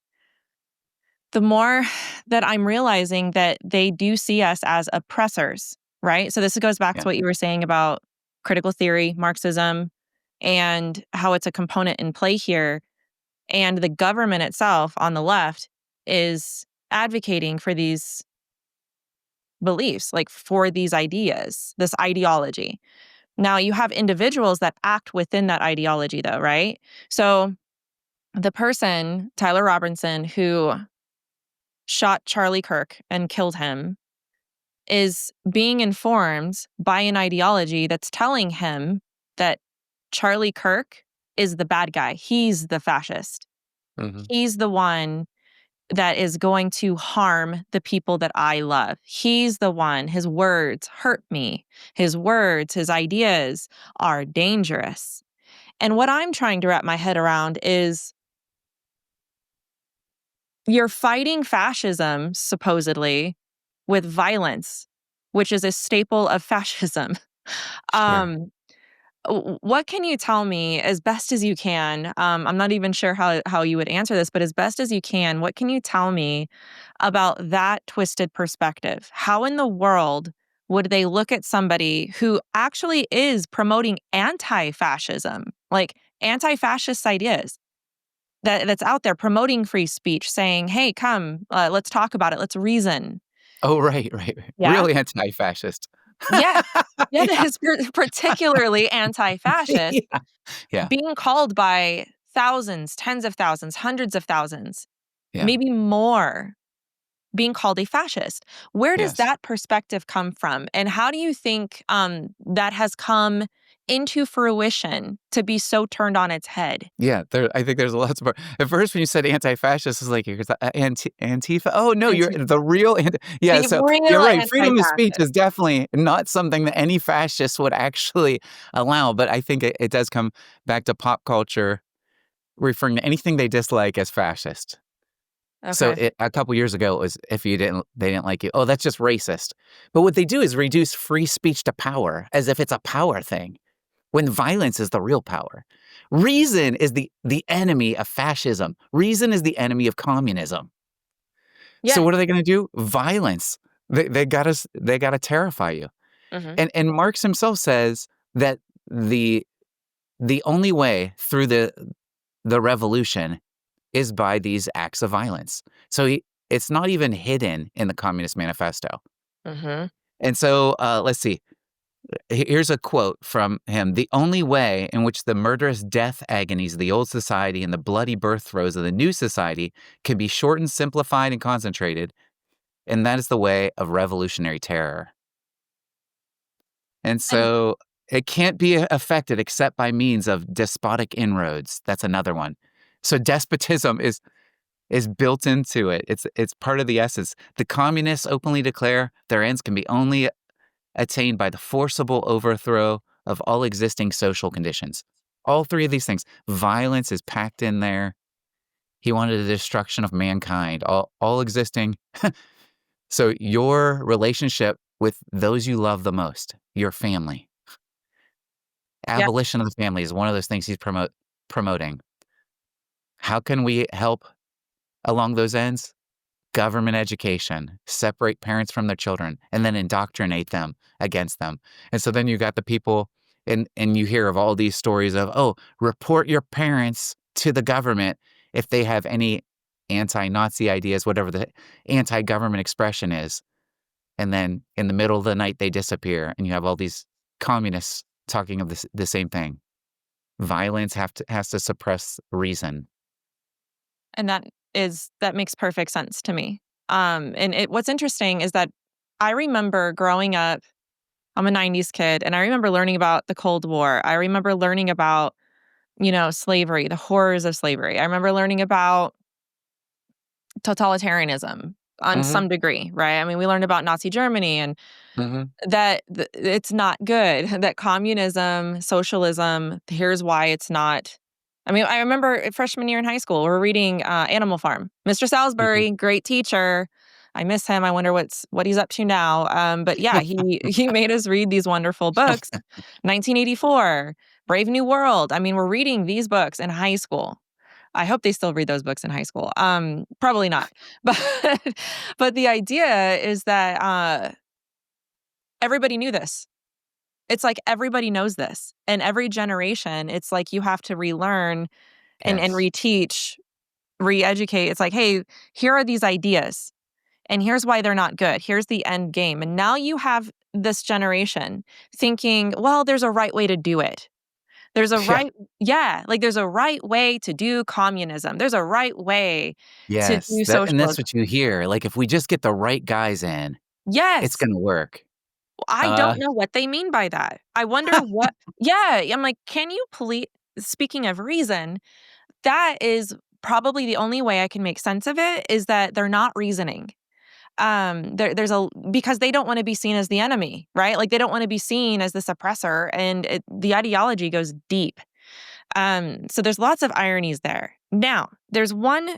the more that I'm realizing that they do see us as oppressors, right? So this goes back to what you were saying about critical theory, Marxism, and how it's a component in play here. And the government itself on the left is advocating for these beliefs, like for these ideas, this ideology. Now, you have individuals that act within that ideology, though, right? So the person, Tyler Robinson, who shot Charlie Kirk and killed him, is being informed by an ideology that's telling him that Charlie Kirk is the bad guy. He's the fascist. Mm-hmm. He's the one that is going to harm the people that I love. He's the one. His words hurt me. His words, his ideas are dangerous. And what I'm trying to wrap my head around is you're fighting fascism, supposedly, with violence, which is a staple of fascism. Sure. What can you tell me, as best as you can? I'm not even sure how you would answer this, but as best as you can, what can you tell me about that twisted perspective? How in the world would they look at somebody who actually is promoting anti-fascism, like anti-fascist ideas, that's out there promoting free speech, saying, "Hey, come, let's talk about it. Let's reason."
Oh, right.
Yeah.
Really anti-fascist.
Yeah. Yeah, that
Yeah.
is particularly anti-fascist,
Yeah. Yeah.
being called by thousands, tens of thousands, hundreds of thousands,
Yeah.
maybe more, being called a fascist. Where does
Yes.
that perspective come from? And how do you think that has come into fruition to be so turned on its head?
Yeah, I think there's lots more. At first, when you said anti-fascist, it's like, here's Antifa. Oh, no, you're
Anti-
the real. Yeah,
the
so you're
real
right. Freedom of speech
anti-fascist.
is definitely not something that any fascist would actually allow. But I think it does come back to pop culture, referring to anything they dislike as fascist. So
Okay.
a couple years ago, it was if they didn't like you. Oh, that's just racist. But what they do is reduce free speech to power, as if it's a power thing, when violence is the real power. Reason is the enemy of fascism. Reason is the enemy of communism. So
Yeah.
what are they going to do? Violence. They got us. They got to terrify you.
Hmm.
And Marx himself says that the only way through the revolution is by these acts of violence. So it's not even hidden in the Communist Manifesto.
Hmm.
And so let's see. Here's a quote from him. The only way in which the murderous death agonies of the old society and the bloody birth throes of the new society can be shortened, simplified, and concentrated, and that is the way of revolutionary terror. And
And
so it can't be affected except by means of despotic inroads. That's another one. So despotism is built into it. It's part of the essence. The communists openly declare their ends can be only attained by the forcible overthrow of all existing social conditions. All three of these things. Violence is packed in there. He wanted the destruction of mankind, all existing. So your relationship with those you love the most, your family.
yeah,
Abolition of the family is one of those things he's promoting. How can we help along those ends? Government education, separate parents from their children, and then indoctrinate them against them. And so then you got the people, and you hear of all these stories of, oh, report your parents to the government if they have any anti-Nazi ideas, whatever the anti-government expression is. And then in the middle of the night, they disappear, and you have all these communists talking of the same thing. Violence has to suppress reason.
and that makes perfect sense to me. What's interesting is that I remember growing up. I'm a '90s kid, and I remember learning about the Cold War. I remember learning about slavery, the horrors of slavery. I remember learning about totalitarianism on
Hmm.
some degree, right? I mean, we learned about Nazi Germany and
Hmm.
that it's not good, that communism, socialism, here's why it's not. I mean, I remember freshman year in high school, we're reading Animal Farm. Mr.
Hmm.
Salisbury, great teacher. I miss him. I wonder what he's up to now. But yeah, he made us read these wonderful books. 1984, Brave New World. I mean, we're reading these books in high school. I hope they still read those books in high school. Probably not. But but the idea is that everybody knew this. It's like everybody knows this. And every generation, it's like you have to relearn and
Yes.
reteach, re-educate. It's like, hey, here are these ideas. And here's why they're not good. Here's the end game. And now you have this generation thinking, well, there's a right way to do it. There's a
Yeah.
right, yeah, like there's a right way to do communism. There's a right way to
Yes,
do
and that's
socialism.
what you hear, like, if we just get the right guys in, it's
Yes.
gonna work.
I
Uh,
don't know what they mean by that. I wonder what, yeah, I'm like, can you please, speaking of reason, that is probably the only way I can make sense of it is that they're not reasoning. Because they don't want to be seen as the enemy, right? Like they don't want to be seen as this oppressor, and the ideology goes deep. So there's lots of ironies there. Now, there's one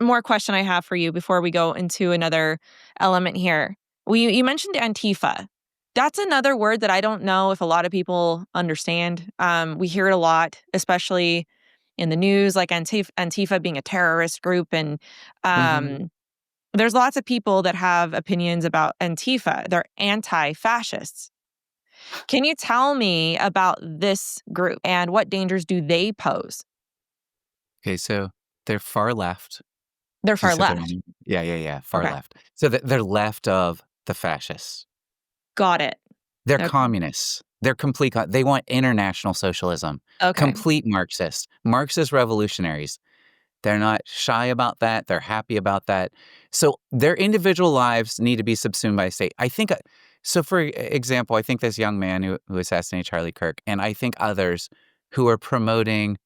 more question I have for you before we go into another element here. You mentioned Antifa. That's another word that I don't know if a lot of people understand. We hear it a lot, especially in the news, like Antifa being a terrorist group. And
mhm.
there's lots of people that have opinions about Antifa. They're anti-fascists. Can you tell me about this group and what dangers do they pose?
Okay, so They're far left.
They're far
Just so they're
left.
yeah, far
Okay.
left. So they're left of the fascists.
Got it.
They're
Okay.
communists. They're complete. They want international socialism.
Okay.
Complete Marxists. Marxist revolutionaries. They're not shy about that. They're happy about that. So their individual lives need to be subsumed by state. I think. So, for example, I think this young man who assassinated Charlie Kirk, and I think others who are promoting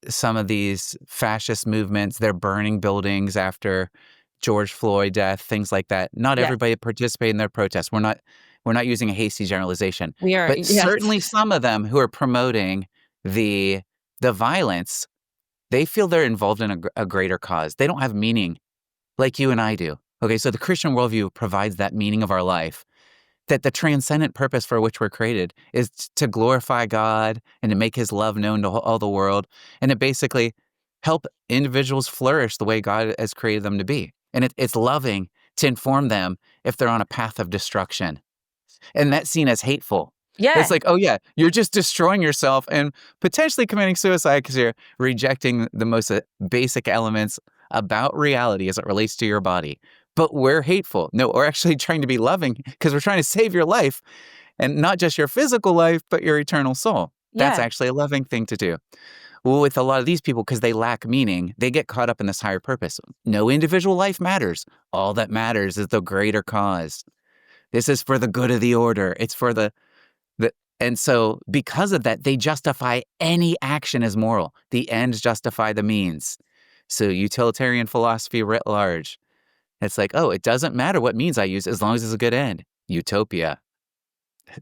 some of these fascist movements, they're burning buildings after George Floyd death, things like that. Not
Yes.
everybody participated in their protests. We're not using a hasty generalization.
We are.
But
Yes.
certainly some of them who are promoting the violence, they feel they're involved in a greater cause. They don't have meaning like you and I do. Okay, so the Christian worldview provides that meaning of our life, that the transcendent purpose for which we're created is to glorify God and to make his love known to all the world, and to basically help individuals flourish the way God has created them to be. And it's loving to inform them if they're on a path of destruction. And that's seen as hateful.
Yeah.
It's like, oh yeah, you're just destroying yourself and potentially committing suicide because you're rejecting the most basic elements about reality as it relates to your body. But we're hateful. No, we're actually trying to be loving because we're trying to save your life, and not just your physical life, but your eternal soul. That's
Yeah.
actually a loving thing to do. Well, with a lot of these people, because they lack meaning, they get caught up in this higher purpose. No individual life matters. All that matters is the greater cause. This is for the good of the order. It's for the and so because of that, they justify any action as moral. The ends justify the means. So utilitarian philosophy writ large. It's like, oh, it doesn't matter what means I use as long as it's a good end. Utopia.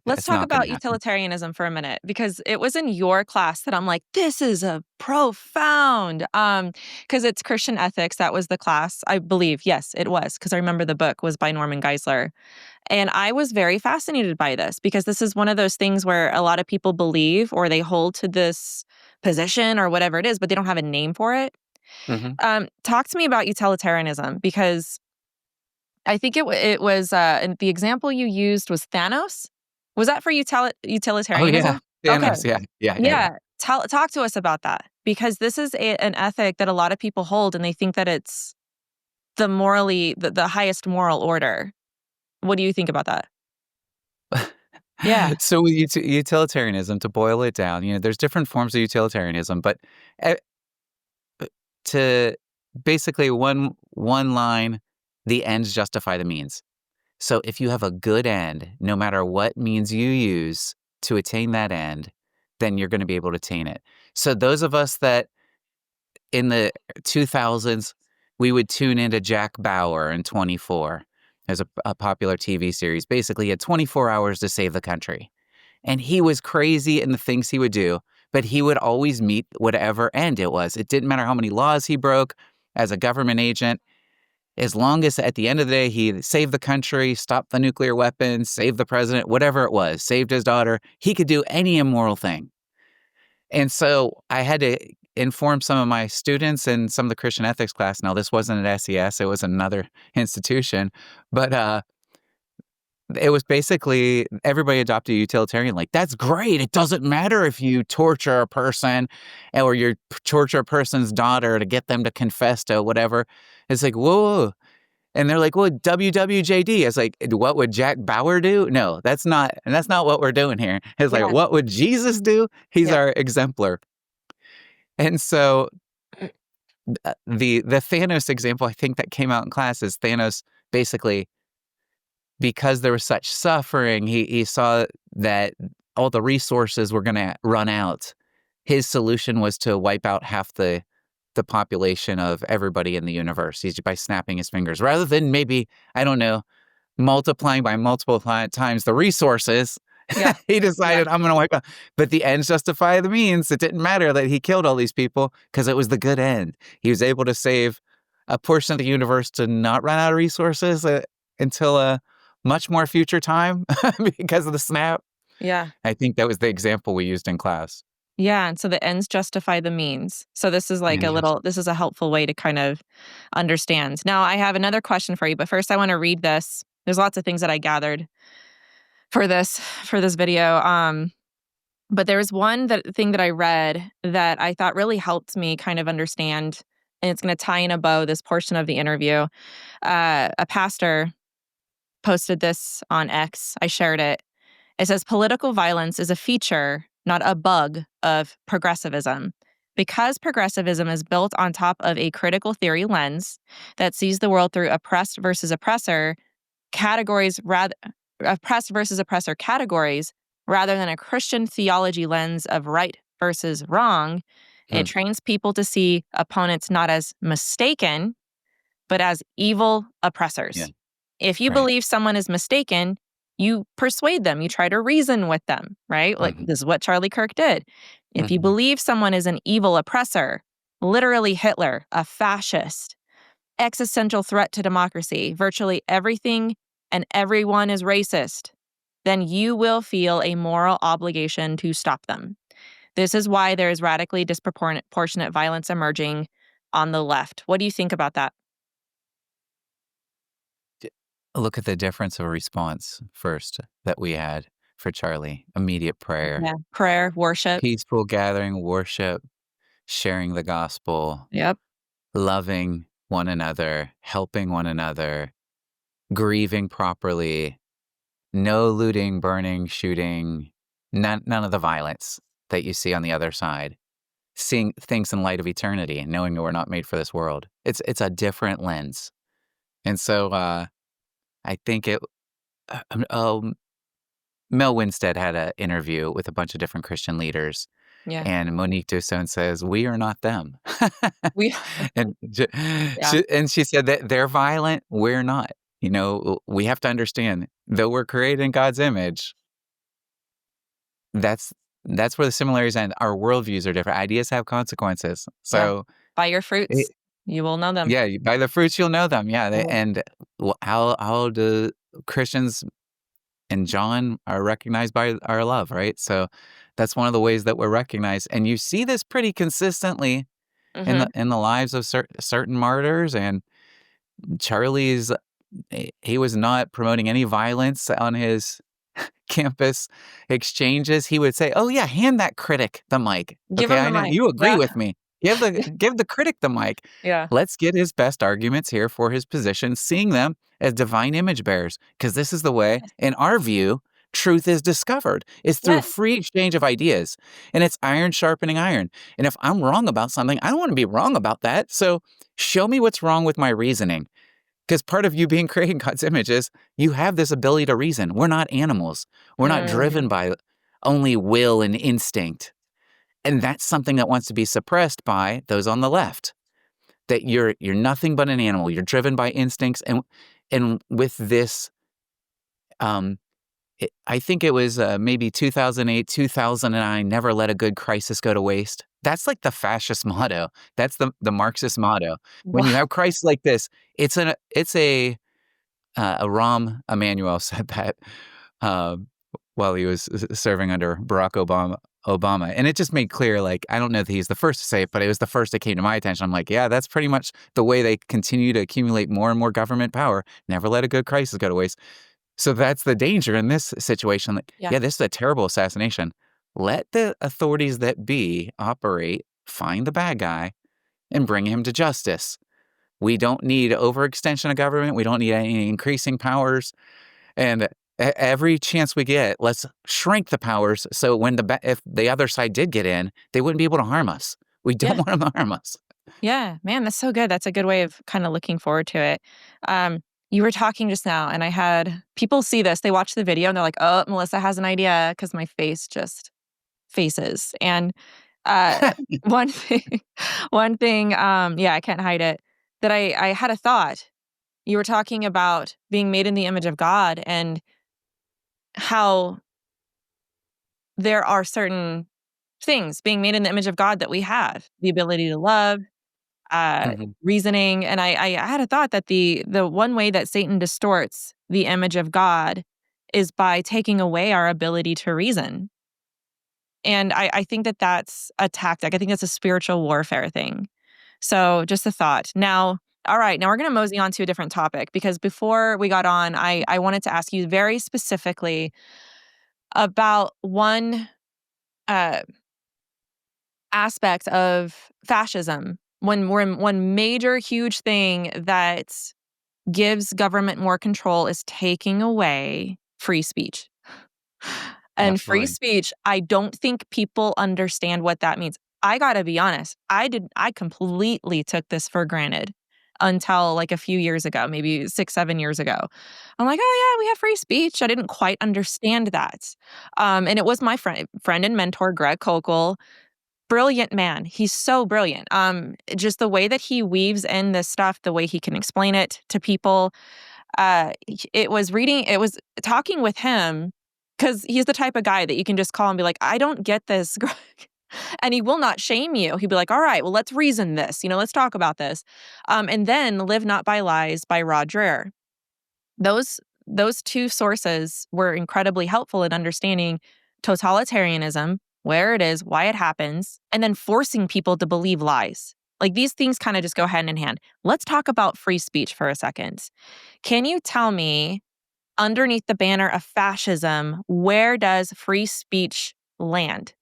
Let's
That's
talk
not gonna
about
happen.
utilitarianism for a minute, because it was in your class that I'm like, this is a profound, because it's Christian ethics. That was the class, I believe. Yes, it was, because I remember the book was by Norman Geisler. And I was very fascinated by this because this is one of those things where a lot of people believe or they hold to this position or whatever it is, but they don't have a name for it.
Mhm.
Talk to me about utilitarianism, because I think it was and the example you used was Thanos. Was that for
Oh
utilitarianism?
yeah,
Okay.
Thanos. Yeah.
Yeah. Talk to us about that, because this is an ethic that a lot of people hold and they think that it's the highest moral order. What do you think about that? Yeah.
So with utilitarianism, to boil it down, there's different forms of utilitarianism, but eh, to basically one line, the ends justify the means. So if you have a good end, no matter what means you use to attain that end, then you're going to be able to attain it. So those of us that in the 2000s, we would tune into Jack Bauer in 24. There's a popular TV series. Basically, he had 24 hours to save the country. And he was crazy in the things he would do, but he would always meet whatever end it was. It didn't matter how many laws he broke as a government agent. As long as at the end of the day, he saved the country, stopped the nuclear weapons, saved the president, whatever it was, saved his daughter, he could do any immoral thing. And so I had to inform some of my students in some of the Christian ethics class. Now, this wasn't at SES, it was another institution, but it was basically everybody adopted a utilitarian. Like, that's great. It doesn't matter if you torture a person or you torture a person's daughter to get them to confess to whatever. It's like, whoa. And they're like, well, WWJD. It's like, what would Jack Bauer do? No, that's not what we're doing here. It's
Yeah.
like, what would Jesus do? He's
Yeah.
our exemplar. And so the Thanos example, I think that came out in class is Thanos basically, because there was such suffering, he saw that all the resources were going to run out. His solution was to wipe out half the population of everybody in the universe. He's by snapping his fingers, rather than maybe, I don't know, multiplying by multiple times the resources.
Yeah.
He decided, I'm going to wipe out. But the ends justify the means. It didn't matter that he killed all these people because it was the good end. He was able to save a portion of the universe to not run out of resources until a much more future time because of the snap.
Yeah.
I think that was the example we used in class.
Yeah, and so the ends justify the means. So this is like
Yeah.
this is a helpful way to kind of understand. Now, I have another question for you, but first I want to read this. There's lots of things that I gathered for this video. But there was one thing that I read that I thought really helped me kind of understand and it's going to tie in a bow this portion of the interview. A pastor posted this on X. I shared it. It says, political violence is a feature, not a bug, of progressivism. Because progressivism is built on top of a critical theory lens that sees the world through oppressed versus oppressor categories, rather rather than a Christian theology lens of right versus wrong, it trains people to see opponents not as mistaken, but as evil oppressors.
Yeah.
If you
Right.
believe someone is mistaken, you persuade them, you try to reason with them, right? Like this is what Charlie Kirk did. If you believe someone is an evil oppressor, literally Hitler, a fascist, existential threat to democracy, virtually everything and everyone is racist, then you will feel a moral obligation to stop them. This is why there is radically disproportionate violence emerging on the left. What do you think about that?
Look at the difference of response first that we had for Charlie. Immediate prayer,
Yeah. Prayer, worship.
peaceful gathering, worship, sharing the gospel,
Yep.
loving one another, helping one another, grieving properly, no looting, burning, shooting, none of the violence that you see on the other side. Seeing things in light of eternity and knowing that we're not made for this world. It's a different lens. And so I think Mel Winstead had an interview with a bunch of different Christian leaders.
Yeah.
And Monique Dusson says, "We are not them."
We
and
Yeah.
she said that they're violent, we're not. You know, we have to understand, though we're created in God's image, that's where the similarities end. Our worldviews are different. Ideas have consequences. So
by your fruits, you will know them.
yeah, by the fruits you'll know them. Yeah,
Yeah.
and how do Christians and John are recognized by our love, right? So that's one of the ways that we're recognized, and you see this pretty consistently in the lives of certain martyrs. And Charlie's, he was not promoting any violence on his campus exchanges. He would say, "Oh yeah, hand that critic the mic.
Give
Okay,
him
I
the
know
mic."
you agree
Yeah.
with me. Give the critic the mic.
Yeah.
Let's get his best arguments here for his position, seeing them as divine image bearers, because this is the way, in our view, truth is discovered. It's through
Yes.
free exchange of ideas, and it's iron sharpening iron. And if I'm wrong about something, I don't want to be wrong about that. So show me what's wrong with my reasoning. Because part of you being created in God's image is you have this ability to reason. We're not animals. We're not driven by only will and instinct. And that's something that wants to be suppressed by those on the left. That you're nothing but an animal. You're driven by instincts. And with this, I think it was maybe 2008, 2009, never let a good crisis go to waste. That's like the fascist motto. That's the Marxist motto. When you have crises like this, it's a Rahm Emanuel said that while he was serving under Barack Obama. And it just made clear, like, I don't know that he's the first to say it, but it was the first that came to my attention. I'm like, yeah, that's pretty much the way they continue to accumulate more and more government power. Never let a good crisis go to waste. So that's the danger in this situation. Like, yeah, this is a terrible assassination. Let the authorities that be operate, find the bad guy, and bring him to justice. We don't need overextension of government. We don't need any increasing powers. And every chance we get, let's shrink the powers so when if the other side did get in, they wouldn't be able to harm us. We don't want them to harm us.
Yeah, man, that's so good. That's a good way of kind of looking forward to it. You were talking just now, and I had people see this. They watch the video, and they're like, "Oh, Melissa has an idea," because my face just faces. And one thing, yeah, I can't hide it. That I had a thought. You were talking about being made in the image of God and how there are certain things being made in the image of God that we have the ability to love, reasoning. And I had a thought that the one way that Satan distorts the image of God is by taking away our ability to reason. And I think that that's a tactic. I think that's a spiritual warfare thing. So just a thought. Now, all right, now we're going to mosey on to a different topic, because before we got on, I wanted to ask you very specifically about one aspect of fascism, one major huge thing that gives government more control is taking away free speech. And free
Absolutely.
speech, I don't think people understand what that means. I gotta be honest, I completely took this for granted until like a few years ago, maybe 6, 7 years ago. I'm like, oh yeah, we have free speech. I didn't quite understand that. And it was my friend and mentor, Greg Kokel. Brilliant man. He's so brilliant. Just the way that he weaves in this stuff, the way he can explain it to people. It was talking with him, because he's the type of guy that you can just call and be like, I don't get this. And he will not shame you. He'd be like, all right, well, let's reason this. Let's talk about this. And then Live Not by Lies by Rod Dreher. Those two sources were incredibly helpful in understanding totalitarianism, where it is, why it happens, and then forcing people to believe lies. Like, these things kind of just go hand in hand. Let's talk about free speech for a second. Can you tell me, underneath the banner of fascism, where does free speech land?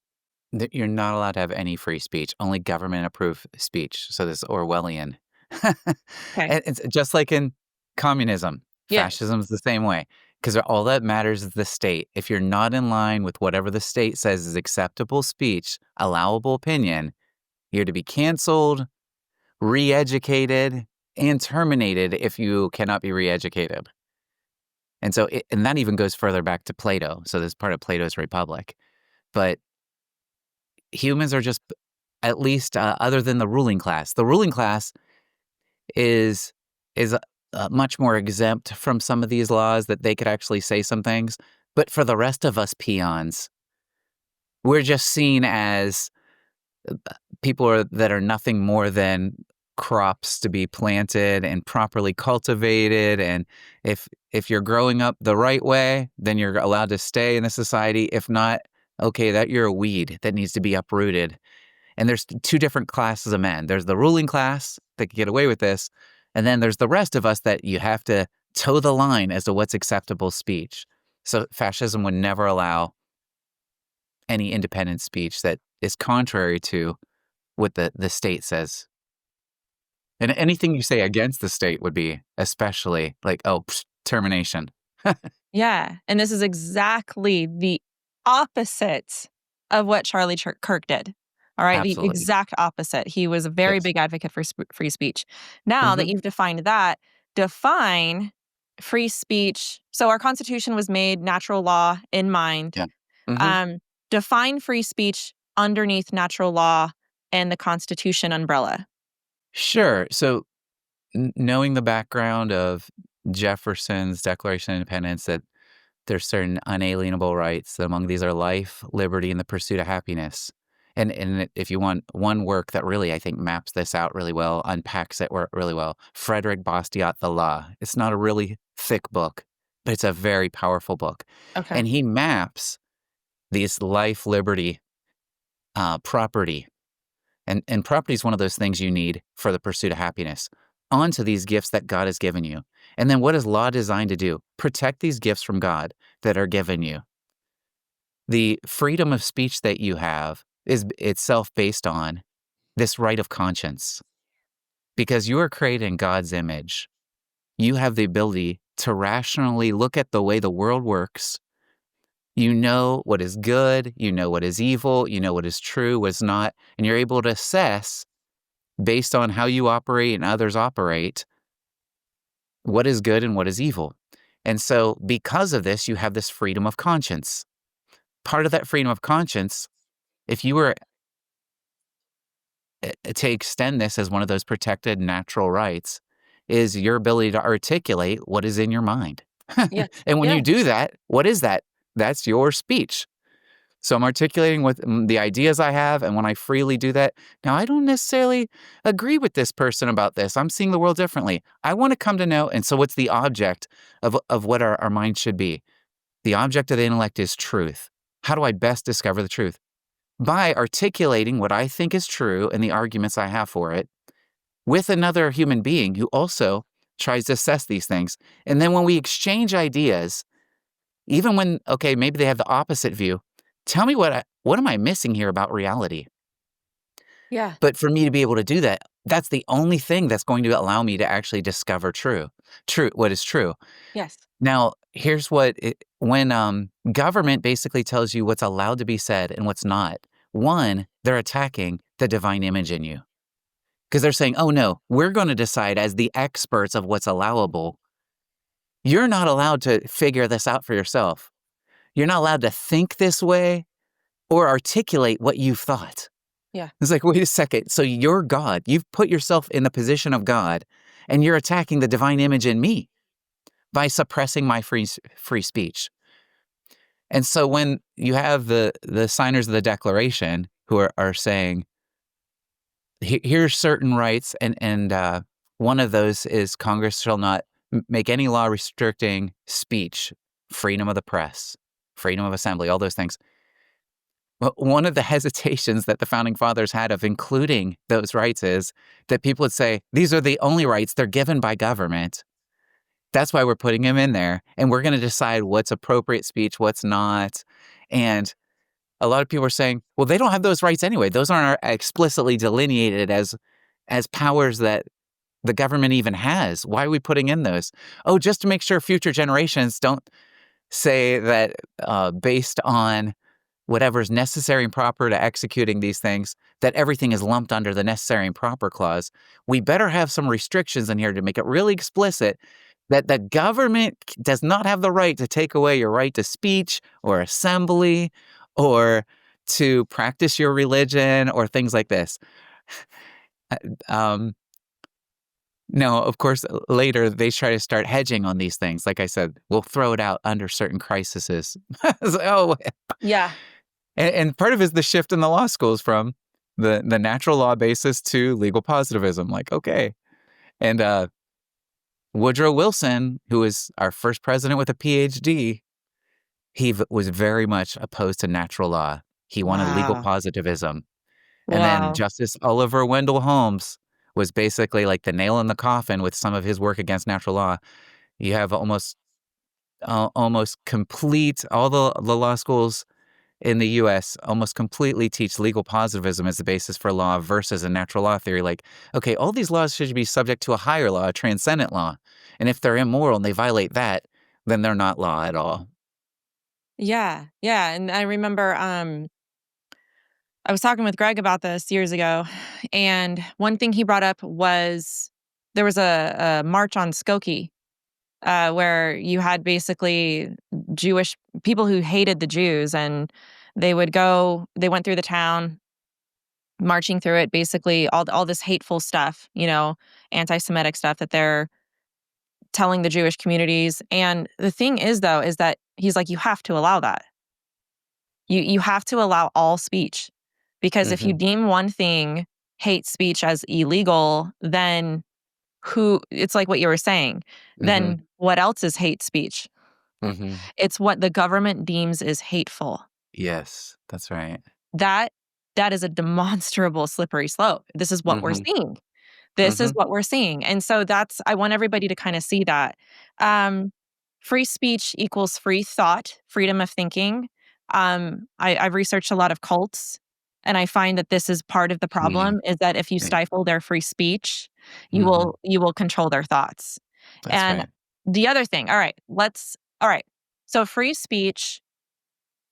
You're not allowed to have any free speech, only government-approved speech. So this Orwellian.
Okay.
And it's just like in communism.
Yeah.
Fascism is the same way. Because all that matters is the state. If you're not in line with whatever the state says is acceptable speech, allowable opinion, you're to be canceled, re-educated, and terminated if you cannot be re-educated. And so, and that even goes further back to Plato. So this is part of Plato's Republic. But humans are just, at least other than the ruling class. The ruling class is much more exempt from some of these laws, that they could actually say some things. But for the rest of us peons, we're just seen as people that are nothing more than crops to be planted and properly cultivated. And if you're growing up the right way, then you're allowed to stay in the society. If not, okay, that you're a weed that needs to be uprooted. And there's two different classes of men. There's the ruling class that can get away with this. And then there's the rest of us that you have to toe the line as to what's acceptable speech. So fascism would never allow any independent speech that is contrary to what the state says. And anything you say against the state would be especially like, termination.
Yeah. And this is exactly the opposite of what Charlie Kirk did. All right.
Absolutely.
The exact opposite. He was a very
Yes.
big advocate for free speech. Now that you've defined that, define free speech. So our Constitution was made natural law in mind.
Yeah.
Define free speech underneath natural law and the Constitution umbrella.
Sure. So knowing the background of Jefferson's Declaration of Independence, that there's certain unalienable rights. Among these are life, liberty, and the pursuit of happiness. And if you want one work that really, I think, maps this out really well, unpacks it really well, Frederick Bastiat, The Law. It's not a really thick book, but it's a very powerful book.
Okay.
And he maps these life, liberty, property. And property is one of those things you need for the pursuit of happiness, onto these gifts that God has given you. And then what is law designed to do? Protect these gifts from God that are given you. The freedom of speech that you have is itself based on this right of conscience. Because you are created in God's image, you have the ability to rationally look at the way the world works. You know what is good, you know what is evil, you know what is true, what is not, and you're able to assess, based on how you operate and others operate, what is good and what is evil. And so because of this, you have this freedom of conscience. Part of that freedom of conscience, if you were to extend this as one of those protected natural rights, is your ability to articulate what is in your mind.
Yeah.
And when
Yeah.
you do that, what is that? That's your speech. So I'm articulating what the ideas I have, and when I freely do that, now I don't necessarily agree with this person about this. I'm seeing the world differently. I want to come to know, and so what's the object of what our mind should be? The object of the intellect is truth. How do I best discover the truth? By articulating what I think is true and the arguments I have for it with another human being who also tries to assess these things. And then when we exchange ideas, even when, okay, maybe they have the opposite view, tell me what am I missing here about reality?
Yeah.
But for me to be able to do that, that's the only thing that's going to allow me to actually discover what is true.
Yes.
Now, here's when government basically tells you what's allowed to be said and what's not. One, they're attacking the divine image in you because they're saying, oh no, we're going to decide as the experts of what's allowable. You're not allowed to figure this out for yourself. You're not allowed to think this way or articulate what you've thought.
Yeah.
It's like, wait a second. So you're God. You've put yourself in the position of God, and you're attacking the divine image in me by suppressing my free speech. And so when you have the signers of the Declaration who are saying, here's certain rights, and one of those is Congress shall not make any law restricting speech, freedom of the press, freedom of assembly, all those things. Well, one of the hesitations that the Founding Fathers had of including those rights is that people would say, these are the only rights, they're given by government. That's why we're putting them in there, and we're going to decide what's appropriate speech, what's not. And a lot of people are saying, well, they don't have those rights anyway. Those aren't explicitly delineated as powers that the government even has. Why are we putting in those? Oh, just to make sure future generations don't say that based on whatever's necessary and proper to executing these things, that everything is lumped under the necessary and proper clause. We better have some restrictions in here to make it really explicit that the government does not have the right to take away your right to speech or assembly or to practice your religion or things like this. No, of course, later they try to start hedging on these things. Like I said, we'll throw it out under certain crises. Oh,
yeah.
And part of it is the shift in the law schools from the natural law basis to legal positivism. Like, okay. And Woodrow Wilson, who was our first president with a PhD, he was very much opposed to natural law. He wanted legal positivism. And then Justice Oliver Wendell Holmes was basically like the nail in the coffin with some of his work against natural law. You have almost complete, all the law schools in the U.S. almost completely teach legal positivism as the basis for law versus a natural law theory. Like, okay, all these laws should be subject to a higher law, a transcendent law. And if they're immoral and they violate that, then they're not law at all.
Yeah. Yeah. And I remember I was talking with Greg about this years ago, and one thing he brought up was there was a march on Skokie where you had basically Jewish people who hated the Jews, and they went through the town, marching through it, basically all this hateful stuff, anti-Semitic stuff that they're telling the Jewish communities. And the thing is, though, is that he's like, you have to allow that. You have to allow all speech. Because if you deem one thing, hate speech, as illegal, then it's like what you were saying, then what else is hate speech? It's what the government deems is hateful.
Yes, that's right.
That is a demonstrable slippery slope. This is what we're seeing. This is what we're seeing. And so I want everybody to kind of see that. Free speech equals free thought, freedom of thinking. I've researched a lot of cults. And I find that this is part of the problem, is that if you stifle their free speech, you will control their thoughts.
That's right.
The other thing, all right. So free speech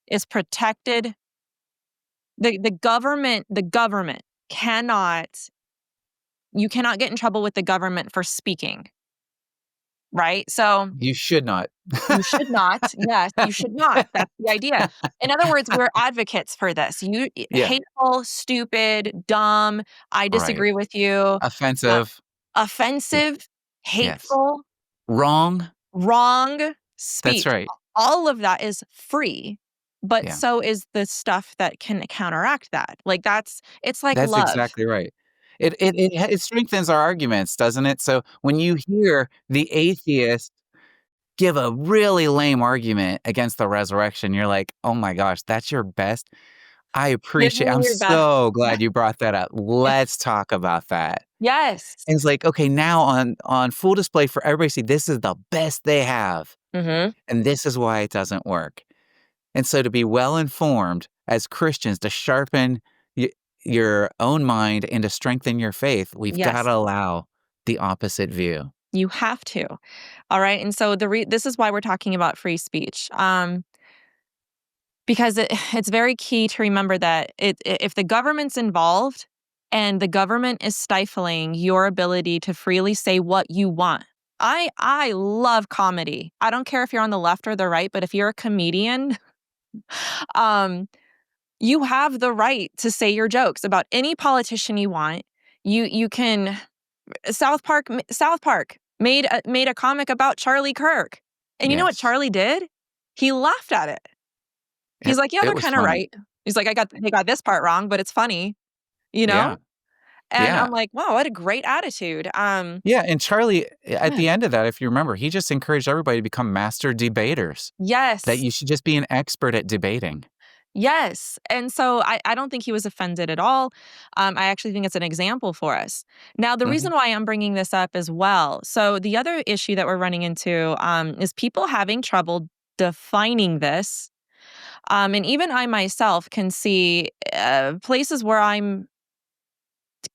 is protected. The government you cannot get in trouble with the government for speaking. Right? So
You should not.
you should not. Yes, you should not. That's the idea. In other words, we're advocates for this. Hateful, stupid, dumb, I disagree with you.
Offensive.
Offensive, hateful,
wrong
speech.
That's right.
All of that is free. But so is the stuff that can counteract that. Like it's like
That's
love.
exactly right. It strengthens our arguments, doesn't it? So when you hear the atheist give a really lame argument against the resurrection, you're like, oh my gosh, that's your best. I appreciate I'm so glad you brought that up. Let's talk about that.
Yes.
And it's like, okay, now on full display for everybody to see, this is the best they have. And this is why it doesn't work. And so to be well informed as Christians, to sharpen your own mind and to strengthen your faith, we've got
Yes.
to allow the opposite view.
You have to. All right. And so this is why we're talking about free speech. Because it's very key to remember that if the government's involved and the government is stifling your ability to freely say what you want. I love comedy. I don't care if you're on the left or the right, but if you're a comedian, you have the right to say your jokes about any politician you want. You can South Park made a comic about Charlie Kirk. And you know what
Yes.
Charlie did? He laughed at it. He's like, yeah,
It
they're
was
kind of
funny.
right. He's like, they got this part wrong, but it's funny, you know?
Yeah.
And
Yeah.
I'm like, wow, what a great attitude.
Yeah. And Charlie, at
Yeah.
the end of that, if you remember, he just encouraged everybody to become master debaters, that
Yes.
you should just be an expert at debating.
Yes. And so I don't think he was offended at all. I actually think it's an example for us. Now, the reason why I'm bringing this up as well. So the other issue that we're running into is people having trouble defining this. And even I myself can see places where I'm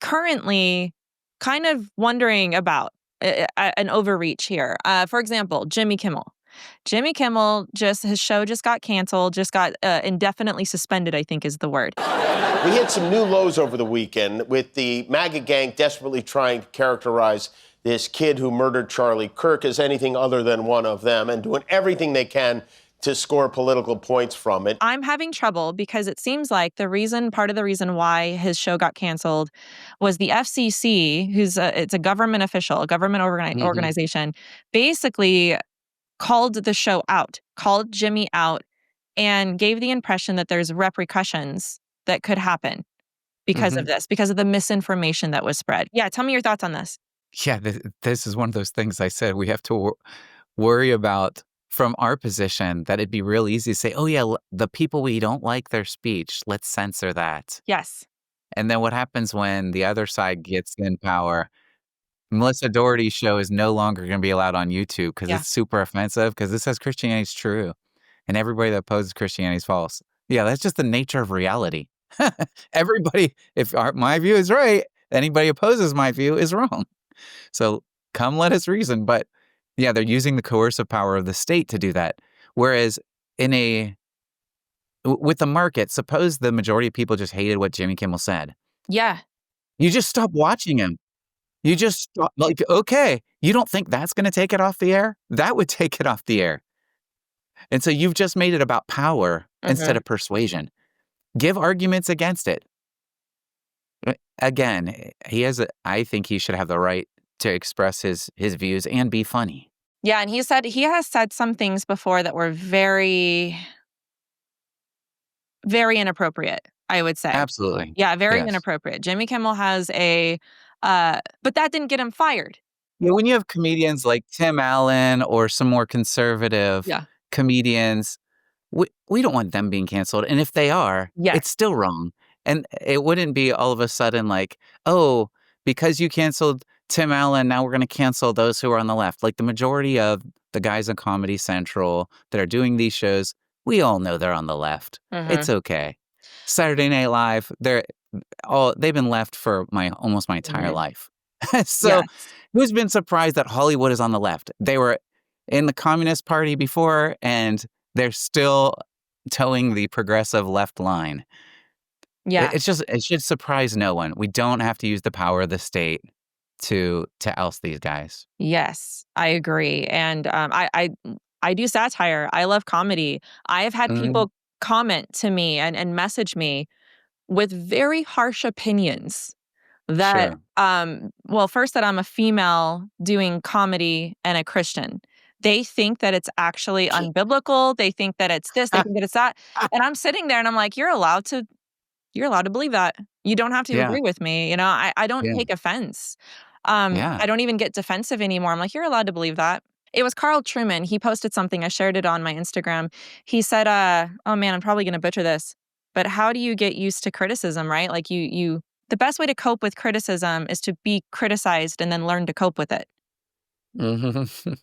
currently kind of wondering about an overreach here. For example, Jimmy Kimmel. Jimmy Kimmel his show just got canceled, just got indefinitely suspended, I think is the word.
We hit some new lows over the weekend with the MAGA gang desperately trying to characterize this kid who murdered Charlie Kirk as anything other than one of them and doing everything they can to score political points from it.
I'm having trouble because it seems like part of the reason why his show got canceled was the FCC, it's a government official, a government organization, basically called the show out, called Jimmy out, and gave the impression that there's repercussions that could happen because of this, because of the misinformation that was spread. Yeah, tell me your thoughts on this.
Yeah, this is one of those things I said we have to worry about from our position, that it'd be real easy to say, oh, yeah, the people we don't like their speech, let's censor that.
Yes.
And then what happens when the other side gets in power? Melissa Dougherty's show is no longer going to be allowed on YouTube because it's super offensive, because it says Christianity's true and everybody that opposes Christianity is false. Yeah, that's just the nature of reality. Everybody, if my view is right, anybody opposes my view is wrong. So come let us reason. But yeah, they're using the coercive power of the state to do that. Whereas with the market, suppose the majority of people just hated what Jimmy Kimmel said.
Yeah.
You just stop watching him. You just stop, like, okay, you don't think that's going to take it off the air? That would take it off the air. And so you've just made it about power instead of persuasion. Give arguments against it. Again, I think he should have the right to express his views and be funny.
Yeah, and he has said some things before that were very, very inappropriate, I would say.
Absolutely.
Yeah, very
Yes.
inappropriate. Jimmy Kimmel has but that didn't get him fired.
Yeah, when you have comedians like Tim Allen or some more conservative comedians, we don't want them being canceled. And if they are, it's still wrong. And it wouldn't be all of a sudden like, oh, because you canceled Tim Allen, now we're going to cancel those who are on the left. Like the majority of the guys on Comedy Central that are doing these shows, we all know they're on the left. It's okay. Saturday Night Live, they've been left for almost my entire life. So who's been surprised that Hollywood is on the left? They were in the Communist Party before, and they're still towing the progressive left line.
Yeah.
It should surprise no one. We don't have to use the power of the state to oust these guys.
Yes, I agree. And I do satire. I love comedy. I have had people comment to me and message me with very harsh opinions that, well, first that I'm a female doing comedy and a Christian. They think that it's actually unbiblical. They think that it's this. They think that it's that. And I'm sitting there and I'm like, you're allowed to believe that. You don't have to agree with me. You know, I don't take offense. I don't even get defensive anymore. I'm like, you're allowed to believe that. It was Carl Truman. He posted something. I shared it on my Instagram. He said, oh man, I'm probably going to butcher this, but how do you get used to criticism, right? Like the best way to cope with criticism is to be criticized and then learn to cope with it.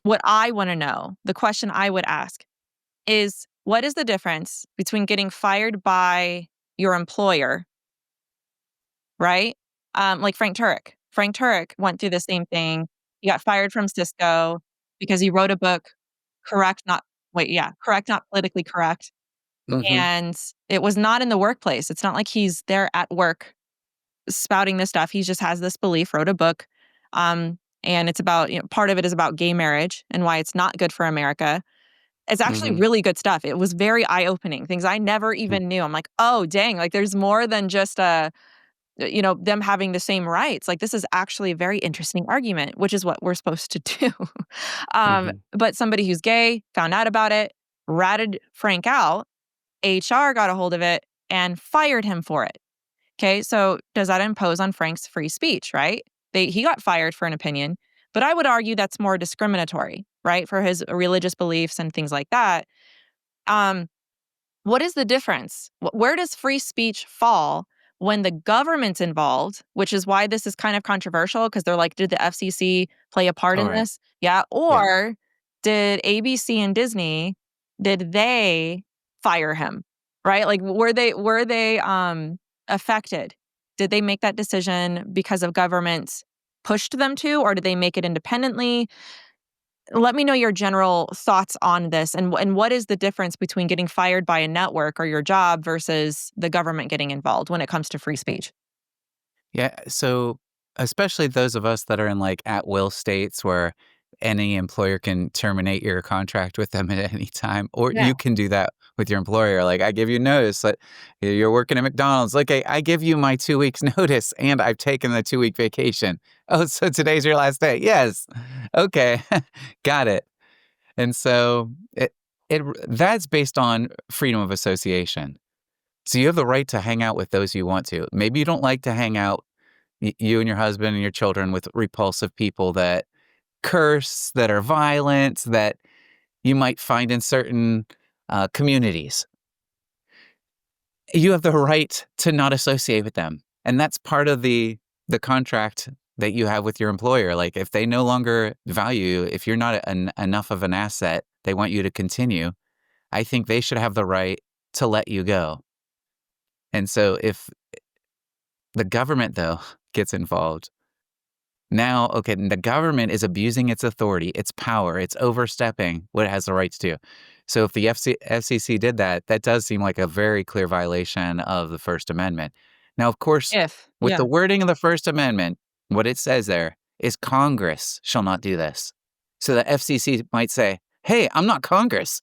What I want to know, the question I would ask is, what is the difference between getting fired by your employer right? Like Frank Turek. Frank Turek went through the same thing. He got fired from Cisco because he wrote a book, correct, not politically correct.
Hmm.
And it was not in the workplace. It's not like he's there at work spouting this stuff. He just has this belief, wrote a book. And it's about, part of it is about gay marriage and why it's not good for America. It's actually
Hmm.
really good stuff. It was very eye-opening, things I never even knew. I'm like, oh, dang, like there's more than just them having the same rights. Like this is actually a very interesting argument, which is what we're supposed to do.
Hmm.
But somebody who's gay found out about it, ratted Frank out. HR got a hold of it and fired him for it. Okay, so does that impose on Frank's free speech, right? He got fired for an opinion, but I would argue that's more discriminatory, right? For his religious beliefs and things like that. Um, what is the difference? Where does free speech fall when the government's involved, which is why this is kind of controversial because they're like, did the FCC play a part
All
in
right.
this? Yeah.
Yeah.
Or did ABC and Disney, did they fire him? Right? Like were they affected? Did they make that decision because of government pushed them to, or did they make it independently? Let me know your general thoughts on this and what is the difference between getting fired by a network or your job versus the government getting involved when it comes to free speech?
Yeah. So, especially those of us that are in like at will states where any employer can terminate your contract with them at any time, or
Yeah.
you can do that with your employer. Like, I give you notice that you're working at McDonald's. Like, I give you my 2 weeks notice and I've taken the 2 week vacation. Oh, so today's your last day? Yes. Okay. Got it. And so that's based on freedom of association. So you have the right to hang out with those you want to. Maybe you don't like to hang out, you and your husband and your children, with repulsive people that curse, that are violent, that you might find in certain communities. You have the right to not associate with them. And that's part of the contract that you have with your employer. Like if they no longer value you, if you're not enough of an asset, they want you to continue, I think they should have the right to let you go. And so if the government, though, gets involved, now, okay, the government is abusing its authority, its power, it's overstepping what it has the right to do. So if the FCC did that, that does seem like a very clear violation of the First Amendment. Now, of course, with the wording of the First Amendment, what it says there is Congress shall not do this. So the FCC might say, hey, I'm not Congress.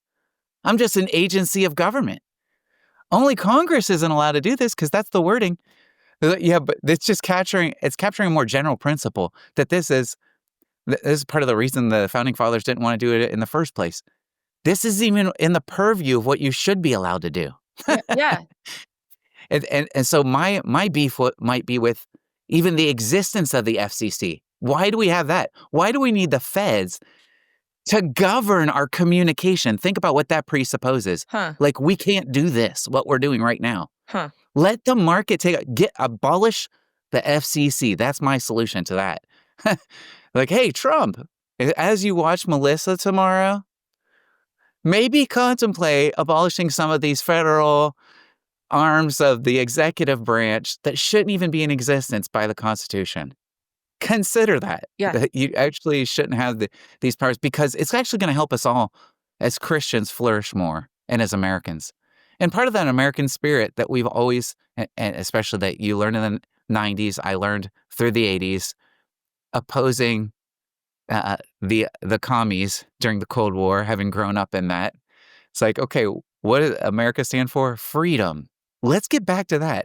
I'm just an agency of government. Only Congress isn't allowed to do this because that's the wording. Yeah, but it's just capturing a more general principle that this is part of the reason the founding fathers didn't want to do it in the first place. This is even in the purview of what you should be allowed to do.
Yeah.
And so my beef might be with even the existence of the FCC. Why do we have that? Why do we need the feds to govern our communication? Think about what that presupposes. Like we can't do this, what we're doing right now. Let the market abolish the FCC. That's my solution to that. Like, hey, Trump, as you watch Melissa tomorrow, maybe contemplate abolishing some of these federal arms of the executive branch that shouldn't even be in existence by the Constitution. Consider that.
Yeah.
That you actually shouldn't have these powers because it's actually going to help us all as Christians flourish more and as Americans. And part of that American spirit that we've always, and especially that you learned in the 90s, I learned through the 80s, opposing the commies during the Cold War, having grown up in that. It's like, okay, what does America stand for? Freedom. Let's get back to that.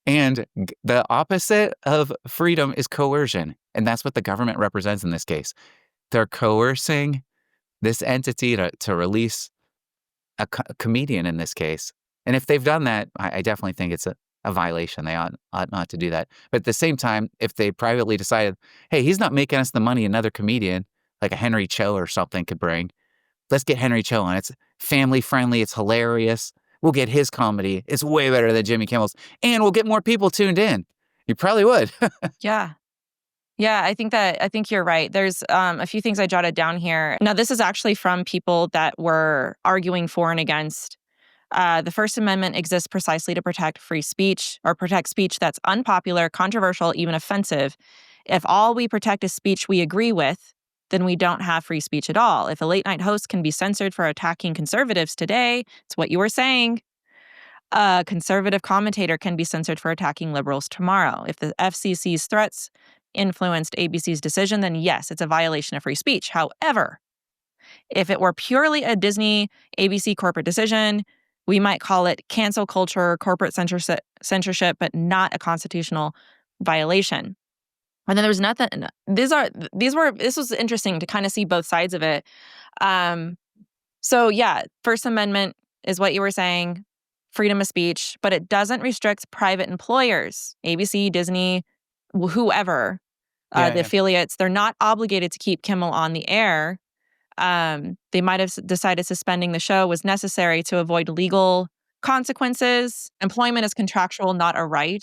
And the opposite of freedom is coercion. And that's what the government represents in this case. They're coercing this entity to release a comedian in this case. And if they've done that, I definitely think it's a violation. They ought not to do that. But at the same time, if they privately decided, hey, he's not making us the money another comedian, like a Henry Cho or something could bring, let's get Henry Cho on. It's family friendly. It's hilarious. We'll get his comedy. It's way better than Jimmy Kimmel's. And we'll get more people tuned in. You probably would.
Yeah. Yeah, I think you're right. There's a few things I jotted down here. Now, this is actually from people that were arguing for and against The First Amendment exists precisely to protect free speech or protect speech that's unpopular, controversial, even offensive. If all we protect is speech we agree with, then we don't have free speech at all. If a late night host can be censored for attacking conservatives today, it's what you were saying. A conservative commentator can be censored for attacking liberals tomorrow. If the FCC's threats influenced ABC's decision, then yes, it's a violation of free speech. However, if it were purely a Disney ABC corporate decision, we might call it cancel culture, corporate censorship, but not a constitutional violation. And then there was nothing. This was interesting to kind of see both sides of it. So yeah, First Amendment is what you were saying, freedom of speech, but it doesn't restrict private employers, ABC, Disney, whoever, the affiliates. They're not obligated to keep Kimmel on the air. They might have decided suspending the show was necessary to avoid legal consequences. Employment is contractual, not a right.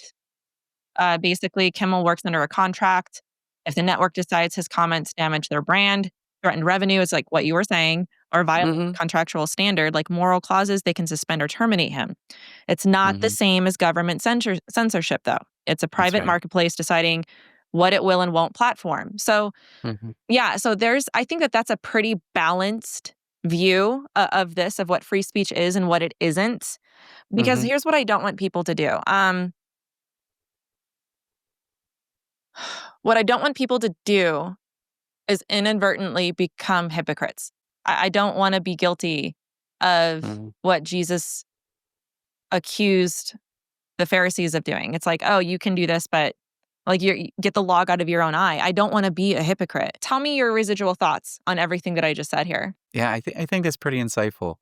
Basically, Kimmel works under a contract. If the network decides his comments damage their brand, threatened revenue is like what you were saying, or violate contractual standard, like moral clauses, they can suspend or terminate him. It's not the same as government censorship, though. It's a private marketplace deciding what it will and won't platform. So, yeah, so I think that's a pretty balanced view of this, of what free speech is and what it isn't. Because here's what I don't want people to do. What I don't want people to do is inadvertently become hypocrites. I don't want to be guilty of what Jesus accused the Pharisees of doing. It's like, oh, you can do this, but like you get the log out of your own eye. I don't want to be a hypocrite. Tell me your residual thoughts on everything that I just said here.
Yeah, I think that's pretty insightful.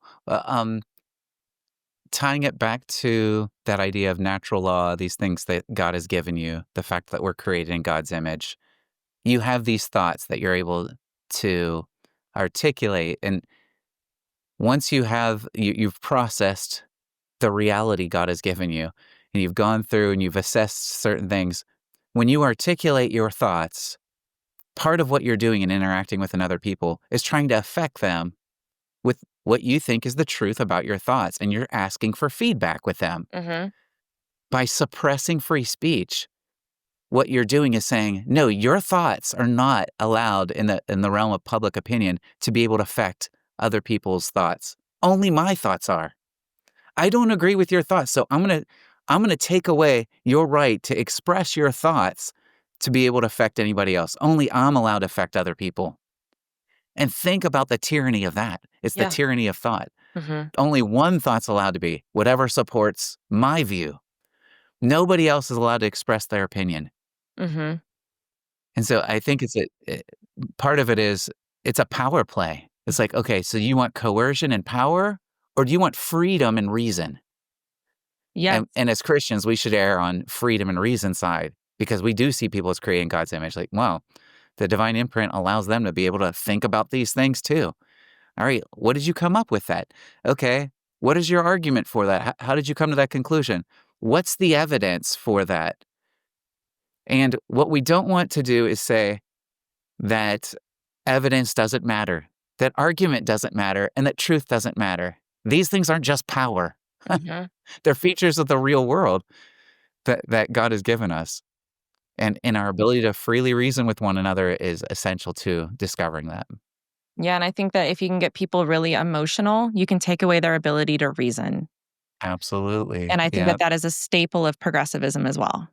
Tying it back to that idea of natural law, these things that God has given you, the fact that we're created in God's image, you have these thoughts that you're able to articulate. And once you've processed the reality God has given you, and you've gone through and you've assessed certain things, when you articulate your thoughts, part of what you're doing in interacting with another people is trying to affect them with what you think is the truth about your thoughts, and you're asking for feedback with them. By suppressing free speech, what you're doing is saying, no, your thoughts are not allowed in the realm of public opinion to be able to affect other people's thoughts. Only my thoughts are. I don't agree with your thoughts, so I'm gonna take away your right to express your thoughts to be able to affect anybody else. Only I'm allowed to affect other people. And think about the tyranny of that. It's the tyranny of thought. Only one thought's allowed to be, whatever supports my view. Nobody else is allowed to express their opinion. And so I think part of it is, it's a power play. It's like, okay, so you want coercion and power, or do you want freedom and reason?
Yeah.
And as Christians, we should err on freedom and reason side, because we do see people as creating God's image. Like, wow, the divine imprint allows them to be able to think about these things too. All right, what did you come up with that? Okay, what is your argument for that? How did you come to that conclusion? What's the evidence for that? And what we don't want to do is say that evidence doesn't matter, that argument doesn't matter, and that truth doesn't matter. These things aren't just power. They're features of the real world that God has given us. And our ability to freely reason with one another is essential to discovering that.
Yeah, and I think that if you can get people really emotional, you can take away their ability to reason.
Absolutely.
And I think that is a staple of progressivism as well.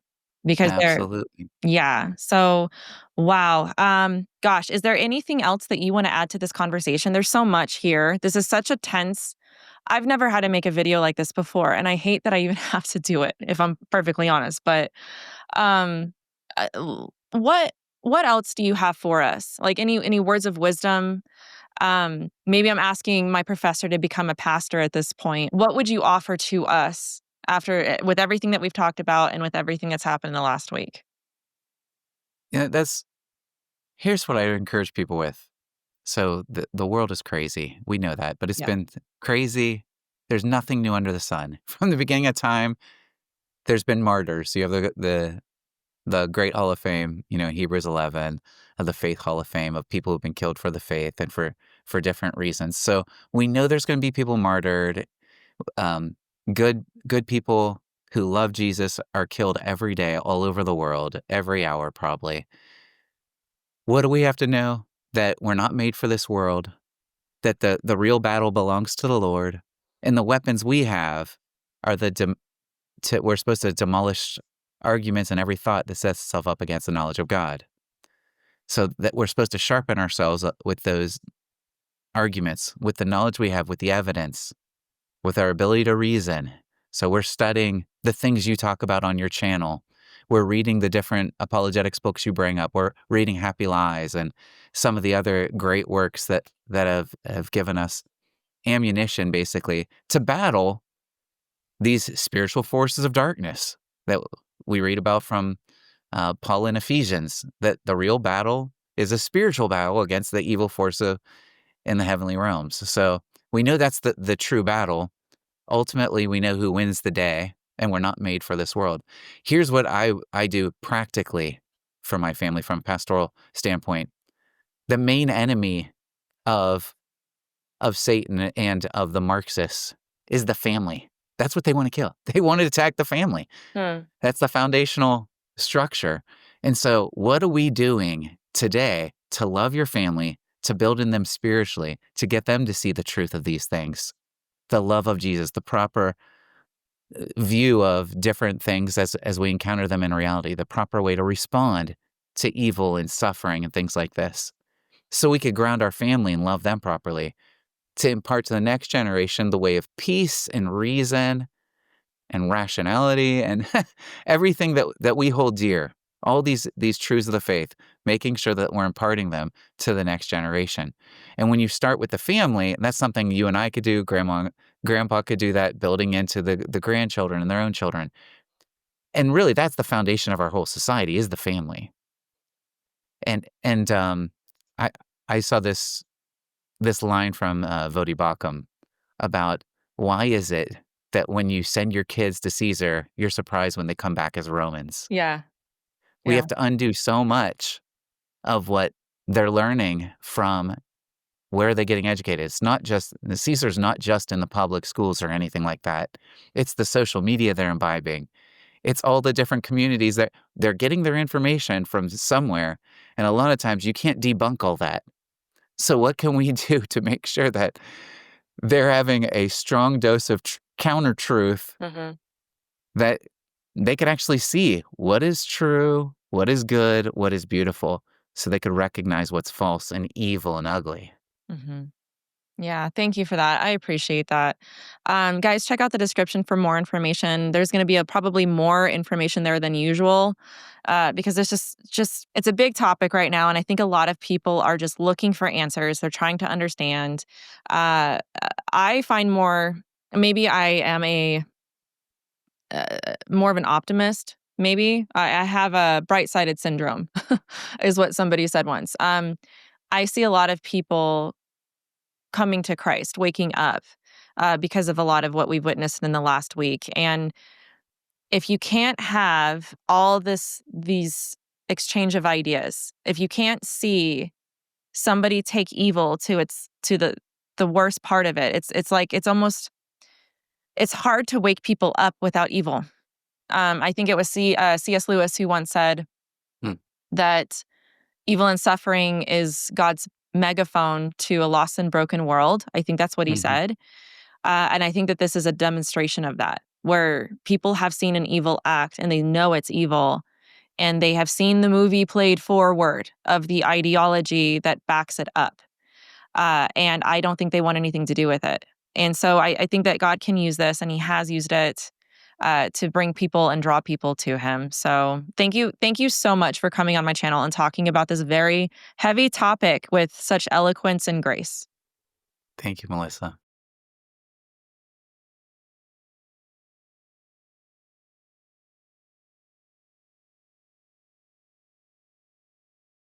Because
absolutely.
So, wow. Gosh, is there anything else that you want to add to this conversation? There's so much here. This is such a tense. I've never had to make a video like this before, and I hate that I even have to do it, if I'm perfectly honest. But what else do you have for us? Like any words of wisdom? Maybe I'm asking my professor to become a pastor at this point. What would you offer to us with everything that we've talked about and with everything that's happened in the last week?
Here's what I encourage people with. So the world is crazy. We know that, but it's been crazy. There's nothing new under the sun. From the beginning of time, there's been martyrs. You have the Great Hall of Fame, Hebrews 11, of the Faith Hall of Fame, of people who've been killed for the faith and for different reasons. So we know there's going to be people martyred. Good people who love Jesus are killed every day all over the world, every hour probably. What do we have to know? That we're not made for this world, that the real battle belongs to the Lord, and the weapons we have are we're supposed to demolish arguments and every thought that sets itself up against the knowledge of God. So that we're supposed to sharpen ourselves with those arguments, with the knowledge we have, with the evidence, with our ability to reason. So we're studying the things you talk about on your channel. We're reading the different apologetics books you bring up. We're reading Happy Lies and some of the other great works that have given us ammunition, basically, to battle these spiritual forces of darkness that we read about from Paul in Ephesians, that the real battle is a spiritual battle against the evil force in the heavenly realms. So we know that's the true battle. Ultimately, we know who wins the day, and we're not made for this world. Here's what I do practically for my family from a pastoral standpoint. The main enemy of Satan and of the Marxists is the family. That's what they want to kill. They want to attack the family. That's the foundational structure. And so what are we doing today to love your family, to build in them spiritually, to get them to see the truth of these things? The love of Jesus, the proper view of different things as we encounter them in reality, the proper way to respond to evil and suffering and things like this. So we could ground our family and love them properly, to impart to the next generation the way of peace and reason and rationality and everything that we hold dear, all these truths of the faith, making sure that we're imparting them to the next generation. And when you start with the family, that's something you and I could do, grandpa could do that, building into the grandchildren and their own children. And really, that's the foundation of our whole society, is the family. And I saw this line from Vodi Bakum about why is it that when you send your kids to Caesar, you're surprised when they come back as Romans.
Yeah.
We have to undo so much of what they're learning from where they're getting educated. It's not just, Caesar's not just in the public schools or anything like that. It's the social media they're imbibing. It's all the different communities that they're getting their information from somewhere. And a lot of times you can't debunk all that. So what can we do to make sure that they're having a strong dose of counter-truth that they can actually see what is true, what is good, what is beautiful, so they could recognize what's false and evil and ugly.
Yeah, thank you for that. I appreciate that. Guys, check out the description for more information. There's going to be probably more information there than usual because there's just it's a big topic right now, and I think a lot of people are just looking for answers. They're trying to understand. I find maybe I am a more of an optimist. Maybe I have a bright-sided syndrome, is what somebody said once. I see a lot of people coming to Christ, waking up because of a lot of what we've witnessed in the last week. And if you can't have all these exchange of ideas, if you can't see somebody take evil to the worst part of it, it's hard to wake people up without evil. I think it was C.S. Lewis who once said that evil and suffering is God's megaphone to a lost and broken world. I think that's what he said. And I think that this is a demonstration of that, where people have seen an evil act and they know it's evil, and they have seen the movie played forward of the ideology that backs it up. And I don't think they want anything to do with it. And so I think that God can use this, and he has used it to bring people and draw people to him. So thank you so much for coming on my channel and talking about this very heavy topic with such eloquence and grace.
Thank you, Melissa.